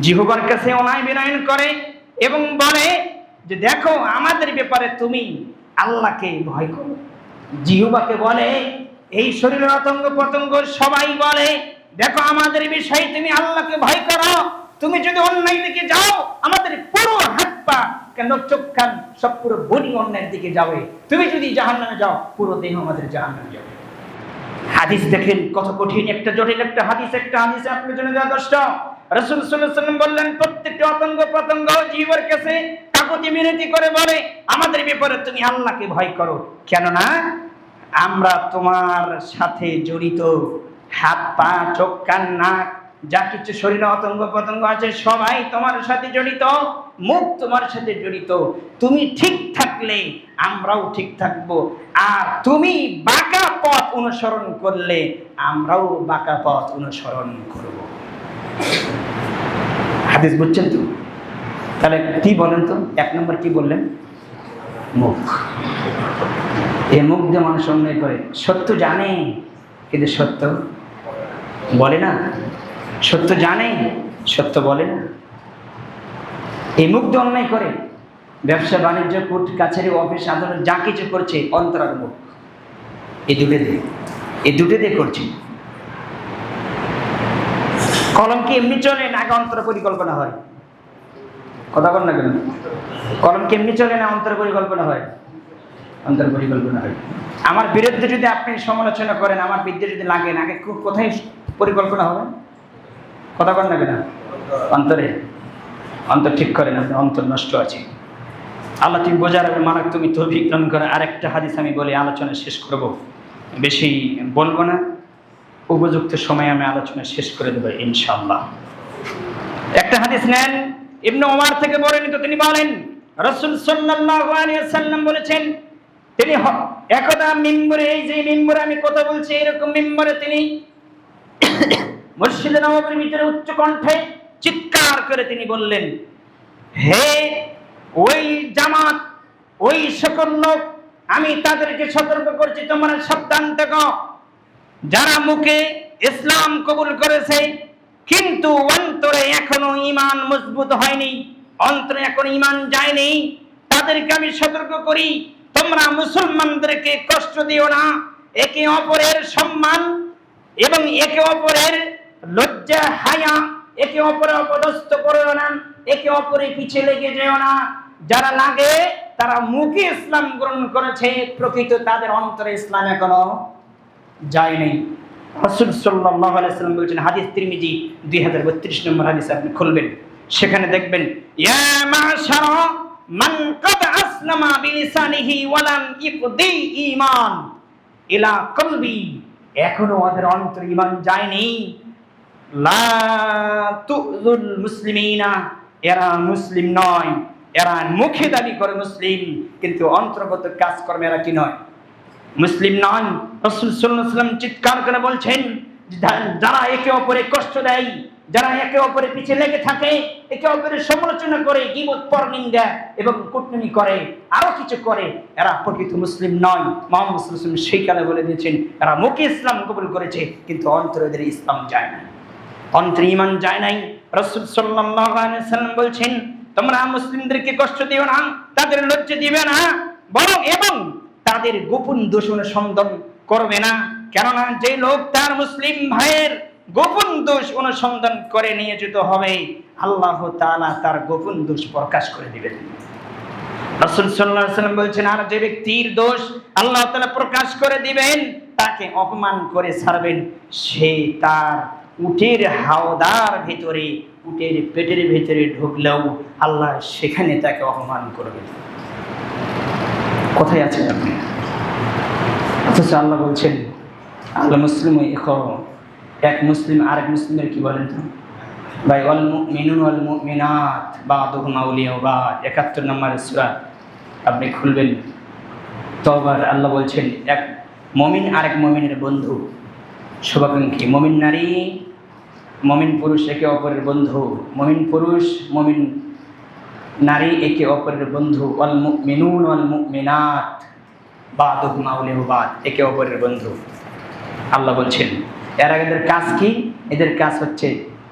জিহ্বার কাছে অনাই বিনয়ন করে এবং বলে যে, দেখো আমাদের ব্যাপারে তুমি আল্লাহকে ভয় করো। জিহ্বাকে বলে, এই শরীরের অঙ্গ প্রত্যঙ্গ সবাই বলে, দেখো আমাদের বিষয়ে তুমি আল্লাহকে ভয় করো। তুমি যদি অন্যায় দিকে যাও, আমাদের পুরো হাত পা, কেন চোখ কান সব পুরো বডি অন্যায়ের দিকে যাবে। তুমি যদি জাহান্নামে যাও, পুরো দেহ আমাদের জাহান্নামে যাবে। হাদিস দেখেন কত কঠিন একটা, জটিল একটা হাদিস। একটা হাদিসে আপনার জন্য যা কষ্ট। রাসূল সাল্লাল্লাহু আলাইহি ওয়াসাল্লাম বললেন, প্রত্যেকটা অঙ্গ প্রত্যঙ্গ জিহ্বার কাছে কাকুতি মিনতি করে বলে, আমাদের ব্যাপারে তুমি আল্লাহকে ভয় করো, কেননা আমরা তোমার সাথে জড়িত। হাত, পা, চোখ, কান, নাক যা কিছু শরীরে অঙ্গ প্রত্যঙ্গ আছে সবাই তোমার সাথে জড়িত, মুখ তোমার সাথে জড়িত। তুমি ঠিক থাকলে আমরাও ঠিক থাকবো, আর তুমি বাঁকা পথ অনুসরণ করলে আমরাও বাঁকা পথ অনুসরণ করব। হাদিস বুঝছেন তো? তাহলে কি বলেন তো? এক নম্বর কি বললেন? মুখ। এই মুখ দিয়ে মানুষ অন্যায় করে, সত্য জানে কিন্তু সত্য বলে না, সত্য জানে সত্য বলে না। এই মুখ দিয়ে অন্যায় করে, ব্যবসা বাণিজ্য, কোর্ট কাছারি, অফিস, আদালত যা কিছু করছে অন্তরার মুখ, এই দুটো দিয়ে করছে। কলম কি এমনি চলে না, আগে অন্তর পরিকল্পনা হয়? কথা বল না কেন? কলম কি এমনি চলে না, অন্তর পরিকল্পনা হয়? অন্তর পরিকল্পনা হয়। আমার বিরুদ্ধে যদি আপনি সমালোচনা করেন, আমার বিরুদ্ধে যদি লাগেন, আগে কোথায় পরিকল্পনা হবে? কথা বল না কেন? অন্তরে। অন্তর ঠিক করেন, আপনার অন্তর নষ্ট আছে। আল্লাহ তুমি বোঝার হবে, মানব তুমি তৌফিক দান করে। আরেকটা হাদিস আমি বলে আলোচনা শেষ করব, বেশি বলবো না, উপযুক্ত সময় আমি আলোচনা শেষ করে দেবো ইনশাআল্লাহ। একটা হাদিস নেন, ইবনে ওমর থেকে বর্ণিত, তিনি বলেন, রাসূল সাল্লাল্লাহু আলাইহি ওয়াসাল্লাম বলেছেন, তিনি একদা মিম্বরে, এই যে মিম্বরে আমি কথা বলছি, এরকম মিম্বরে তিনি মসজিদে নববীর ভিতরে উচ্চ কণ্ঠে চিৎকার করে তিনি বললেন, হে ওই জামাত, ওই সকল লোক, আমি তাদেরকে সতর্ক করছি, তোমরা সাবধান থেকো, যারা মুখে ইসলাম কবুল করেছে কিন্তু অন্তরে এখনো ঈমান মজবুত হয়নি, অন্তরে এখনো ঈমান যায়নি, তাদেরকে আমি সতর্ক করি, তোমরা মুসলমানদেরকে কষ্ট দিও না। একে অপরের সম্মান এবং একে অপরের লজ্জা হায়া একে অপরের অপদস্থ করো না, একে অপরের পিছে লেগে যেও না। যারা লাগে তারা মুখে ইসলাম গ্রহণ করেছে, প্রকৃত তাদের অন্তরে ইসলাম এখনো যায়নি। রাসূল সাল্লাল্লাহু আলাইহি ওয়াসাল্লাম বলেছেন, হাদিস তিরমিজি 2032 নম্বর হাদিস, আপনি খুলবেন, সেখানে দেখবেন, ইয়া মাশারা মান কাদ আসলামা বিলিসানিহি ওয়া লাম ইকদি ঈমান ইলা কলবি, এখনো ওদের অন্তরে ঈমান যায়নি। লা তুযুল মুসলিমিনা, এরা মুসলিম নয়, এরা মুখে দাবি করে মুসলিম, কিন্তু অন্তর্গত কাজকর্মে এরা কি নয়, মুসলিম নয়। রাসূল সাল্লাল্লাহু আলাইহি ওয়াসাল্লাম চিৎকার করে বলছেন, যারা একে অপরে কষ্ট দেয়, যারা একে অপরের পিছে লেগে থাকে, একে অপরের সমালোচনা করে, গীবত পরনিন্দা এবং কটুনি করে, আরো কিছু করে, এরা প্রকৃত মুসলিম নয়। মুহাম্মদ সাল্লাল্লাহু আলাইহি ওয়াসাল্লাম সেই কালে বলে দিয়েছেন, এরা মুখে ইসলাম কবুল করেছে কিন্তু অন্তরে এদের ইসলাম যায় না, অন্তরে ঈমান যায় নাই। রাসূল সাল্লাল্লাহু আলাইহি ওয়াসাল্লাম বলছেন, তোমরা মুসলিমদেরকে কষ্ট দিও না, তাদের লজ্জা দিবে না, বরং এবং তাদের গোপন দোষ অনুসন্ধান করবে না। কেননা যে লোক তার মুসলিম ভাইয়ের গোপন দোষ অনুসন্ধান করে নিয়োজিত হবে, আল্লাহ তাআলা তার গোপন দোষ প্রকাশ করে দিবেন। রাসূল সাল্লাল্লাহু আলাইহি ওয়াসাল্লাম বলছেন, আর যে ব্যক্তির দোষ আল্লাহ তাআলা প্রকাশ করে দিবেন, তাকে অপমান করে ছাড়বেন, সে তার উটের হাওদার ভিতরে, উটের পেটের ভিতরে ঢুকলেও আল্লাহ সেখানে তাকে অপমান করবেন। কোথায় আছেন আপনি? অথচ আল্লাহ বলছেন, আল্লাহ মুসলিম এক মুসলিম আরেক মুসলিমের কি বলেন তো ভাই, ওয়াল মুমিনুন ওয়াল মুমিনাত বা'দুহুম আউলিয়া বা'দ, 71 নম্বর সূরা আপনি খুলবেন তওবার। আল্লাহ বলছেন, এক মুমিন আরেক মুমিনের বন্ধু, শুভাকাঙ্ক্ষী। মুমিন নারী মুমিন পুরুষ একে অপরের বন্ধু, মুমিন পুরুষ মুমিন নারী একে অপরের বন্ধু। ওয়াল মুমিনুন ওয়াল মুমিনাত বা'দুহুম আউলিয়া বা'দ, একে অপরের বন্ধু। আল্লাহ বলছেন, এরা এদের কাজ কি? এদের কাজ হচ্ছে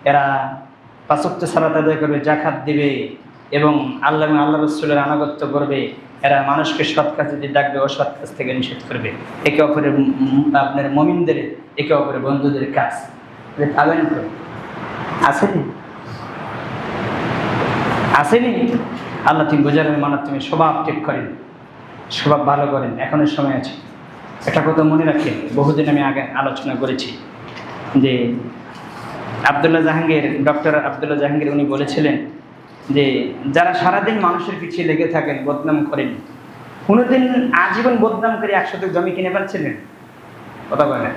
এরা 5 ওয়াক্ত সালাত আদায় করবে, যাকাত দিবে এবং আল্লাহ এবং আল্লাহ রাসূলের আনুগত্য করবে। এরা মানুষকে সৎ কাজে ডাকবে, অসৎ কাজ থেকে নিষেধ করবে। একে অপরের আপনার মুমিনদের একে অপরের বন্ধুদের কাজ পাবেন তো? আসেনি? আসেনি? আল্লাহ তুমি বোঝার মানা, তুমি স্বভাব ঠিক করেন, স্বভাব ভালো করেন, এখনের সময় আছে। একটা কথা মনে রাখেন, বহুদিন আমি আগে আলোচনা করেছি যে আব্দুল্লাহ জাহাঙ্গীর, ডক্টর আব্দুল্লাহ জাহাঙ্গীর, উনি বলেছিলেন যে যারা সারাদিন মানুষের পিছিয়ে লেগে থাকেন, বদনাম করেন, কোনোদিন আজীবন বদনাম করে 1 শতক জমি কিনে পাচ্ছিলেন? কথা বলেন,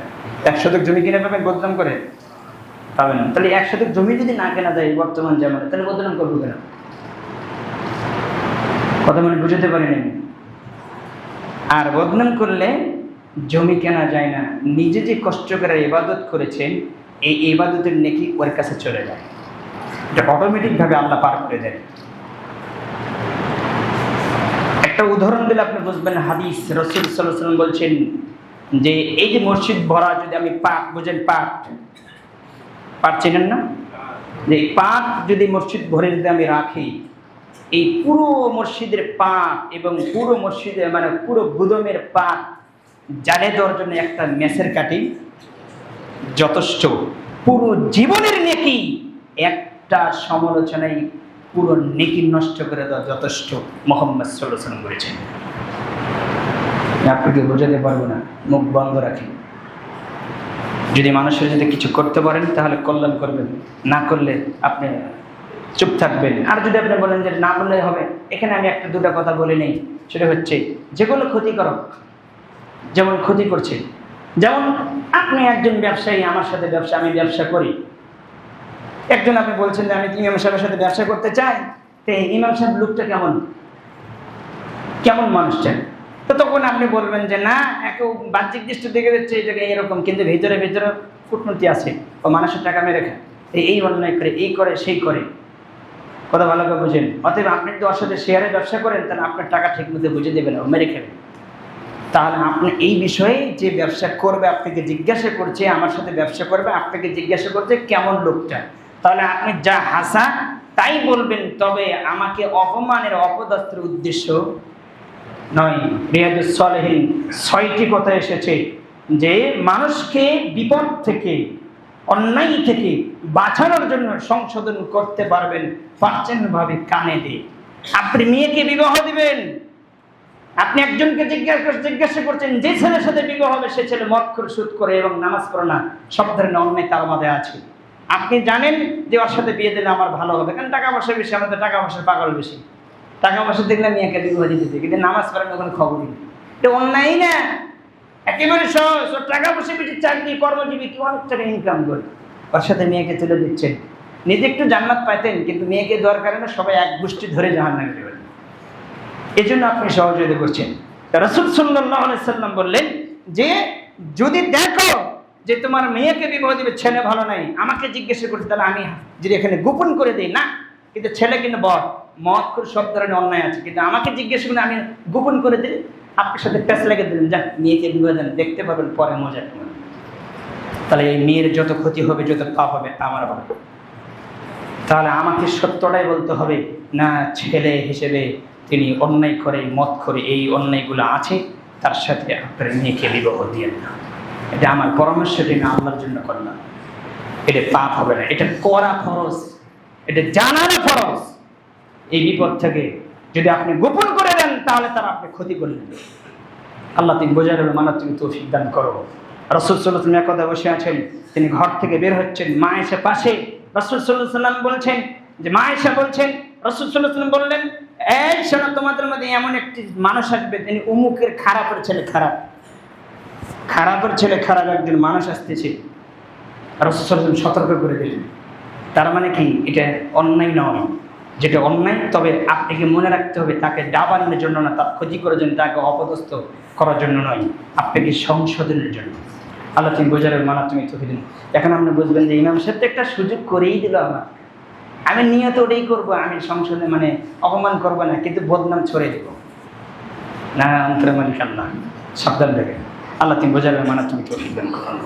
1 শতক জমি কিনে পাবেন বদনাম করে? পাবেন না। তাহলে 1 শতক জমি যদি না কেনা যায় বর্তমান জামানায়, তাহলে বদনাম করবো কেন? কথা মানে বুঝতে পারেন। আর বদনাম করলে জমি কেনা যায় না, নিজে যে কষ্ট করে ইবাদত করেছেন এই ইবাদতের নেকি ওর কাছে চলে যায়, এটা অটোমেটিকভাবে আল্লাহ পার করে দেয়। একটা উদাহরণ দিলে আপনি বুঝবেন। হাদিস, রাসূল সাল্লাল্লাহু আলাইহি ওয়াসাল্লাম বলছেন যে এই যে মসজিদ ভরা, যদি আমি পাট, বুঝেন পাট, পাট চেনেন না? যে পাট যদি মসজিদ ভরে যদি আমি রাখি, এই পুরো মসজিদের পাট এবং পুরো মসজিদের মানে পুরো গুদমের পাট জালে দেওয়ার জন্য একটা মেসের কাঠি যথেষ্ট। পুরো জীবনের নেকি একটা সমালোচনায় পুরো নেকি নষ্ট করে দেওয়া যথেষ্ট, মুহাম্মদ সাল্লাল্লাহু আলাইহি ওয়াসাল্লাম বলেছেন। আপনাকে বোঝাতে পারবো না, মুখ বন্ধ রাখি। যদি মানুষের যদি কিছু করতে পারেন তাহলে কল্যাণ করবেন, না করলে আপনি চুপ থাকবেন। আর যদি আপনি বলেন যে না বললে হবে, এখানে আমি একটা দুটা কথা বলে নেই, সেটা হচ্ছে যেগুলো ক্ষতিকারক, যেমন ক্ষতি করছে, যেমন আপনি একজন ব্যবসায়ী, আমার সাথে ব্যবসা, আমি ব্যবসা করি, একজন আপনি বলছেন যে আমি ইমাম সাহেবের সাথে ব্যবসা করতে চাই, তো ইমাম সাহেব লোকটা কেমন কেমন মানুষ চাই, তো তখন আপনি বলবেন যে না, একটু বাহ্যিক দৃষ্টি দেখে যাচ্ছে এই জায়গায় এরকম, কিন্তু ভিতরে ভিতরে কূটনীতি আছে, ও মানুষের টাকা মেরে খায়, এই অন্যায় করে, এই করে, সেই করে। কথা ভালো করে বুঝেন। অতএব আপনি যদি ওর সাথে শেয়ারে ব্যবসা করেন, তাহলে আপনার টাকা ঠিক মতো বুঝে দেবেন, ও মেরে খাবেন। তাহলে আপনি এই বিষয়ে যে ব্যবসা করবে আপনাকে জিজ্ঞাসা করছে, আমার সাথে ব্যবসা করবে আপনাকে জিজ্ঞাসা করছে কেমন লোকটা, তাহলে আপনি যা হাসা তাই বলবেন, তবে আমাকে অপমানের অপদস্থের উদ্দেশ্য নয়। রিয়াদুস সালেহীন 6টি কথা এসেছে যে মানুষকে বিপদ থেকে, অন্যায় থেকে বাঁচানোর জন্য সংশোধন করতে পারবেন পার্সেন্টভাবে কানে দিয়ে। আপনি মেয়েকে বিবাহ দিবেন, আপনি একজনকে জিজ্ঞাসা করছেন যে ছেলের সাথে বিবাহ হবে সে ছেলে মদখোর, সুদ করে এবং নামাজ পড়ে না, সব ধরনের অন্যায় তার মধ্যে আছে। আপনি জানেন যে ওর সাথে বিয়ে দিলে আমার ভালো হবে, কারণ টাকা পয়সা বেশি, আমাদের টাকা পয়সার পাগল বেশি, টাকা পয়সা দেখলে মেয়েকে বিবাহ দিতে, কিন্তু নামাজ পড়েন ওখানে খবরই নেই। এটা অন্যায় না, একেবারে সহজ। ওর টাকা পয়সা বেশি, চাকরি, কর্মজীবী, কি অনেক টাকা ইনকাম করে, ওর সাথে মেয়েকে তুলে দিচ্ছেন। নিজে একটু জান্নাত পাইতেন, কিন্তু মেয়েকে দরকার না, সবাই এক গোষ্ঠী ধরে জাহান্নামে দেবেন। এই জন্য আপনি সহযোগিতা করছেন। রাসূল সাল্লাল্লাহু আলাইহি সাল্লাম বললেন যে যদি দেখো যে তোমার মেয়েকে বিবাহ দিবে ছেলে ভালো নাই, আমাকে জিজ্ঞাসা করতে, তাহলে আমি যদি এখানে গোপন করে দিই না, কিন্তু ছেলে কিন্তু মদ করে সব ধরনের অন্যায় আছে, কিন্তু আমাকে জিজ্ঞাসা করে আমি গোপন করে দিই, আপনার সাথে প্যাঁচ লেগে দিলেন, যাক মেয়েকে বিবাহ দেন, দেখতে পাবেন পরে মজা কেমন। তাহলে এই মেয়ের যত ক্ষতি হবে, যত পাপ হবে আমার হবে। তাহলে আমাকে সত্যটাই বলতে হবে, না ছেলে হিসেবে তিনি অন্যায় করে, মদ করে, এই অন্যায়গুলো আছে, তার সাথে আপনার মেয়েকে বিবাহ দিয়েন না। এটা আমার পরামর্শ, এটি না আল্লাহর জন্য করলাম, এটা পাপ হবে না, এটা করা ফরজ, এটা জানানো ফরজ। এই বিপদ থেকে যদি আপনি গোপন করে দেন তাহলে তার আপনি ক্ষতি করলেন। আল্লাহ তিনি বোঝার মানা তুমি তৌফিক দান করো। রাসূল সাল্লাল্লাহু আলাইহি ওয়াসাল্লাম একদা বসে আছেন, তিনি ঘর থেকে বের হচ্ছেন, মা আয়েশা পাশে। রাসূল সাল্লাল্লাহু আলাইহি ওয়াসাল্লাম বলছেন যে, মা আয়েশা বলছেন, রাসূল সাল্লাল্লাহু আলাইহি ওয়াসাল্লাম বললেন, এই শোনো, তোমাদের মধ্যে এমন একটি মানুষ আসবে, তিনি উমুকের খারাপের ছেলে, খারাপের ছেলে, খারাপ একজন মানুষ আসতেছে। রাসূল সাল্লাল্লাহু আলাইহি ওয়াসাল্লাম সতর্ক করে দিলেন। তার মানে কি, এটা অন্যায় নয়, যেটা অন্যায়, তবে আপনাকে মনে রাখতে হবে তাকে ডাবানোর জন্য না, তার ক্ষতি করার জন্য, তাকে অপদস্থ করার জন্য নয়, আপনাকে সংশোধনের জন্য। আল্লাহ তুমি বোঝার মানা তুমি তৌফিক দিন। এখন আপনি বুঝবেন যে ইমাম সাহেব তো একটা সুযোগ করেই দিল আমার, আমি নিয়ত ওটাই করবো, আমি সংশোধনে মানে অপমান করবো না, কিন্তু বদনাম ছড়ে দেব না। অন্তরে মালিক আল্লাহ, সাবধান থাকেন। আল্লাহ তুমি বোঝার মানা তুমি তৌফিক দান করুন।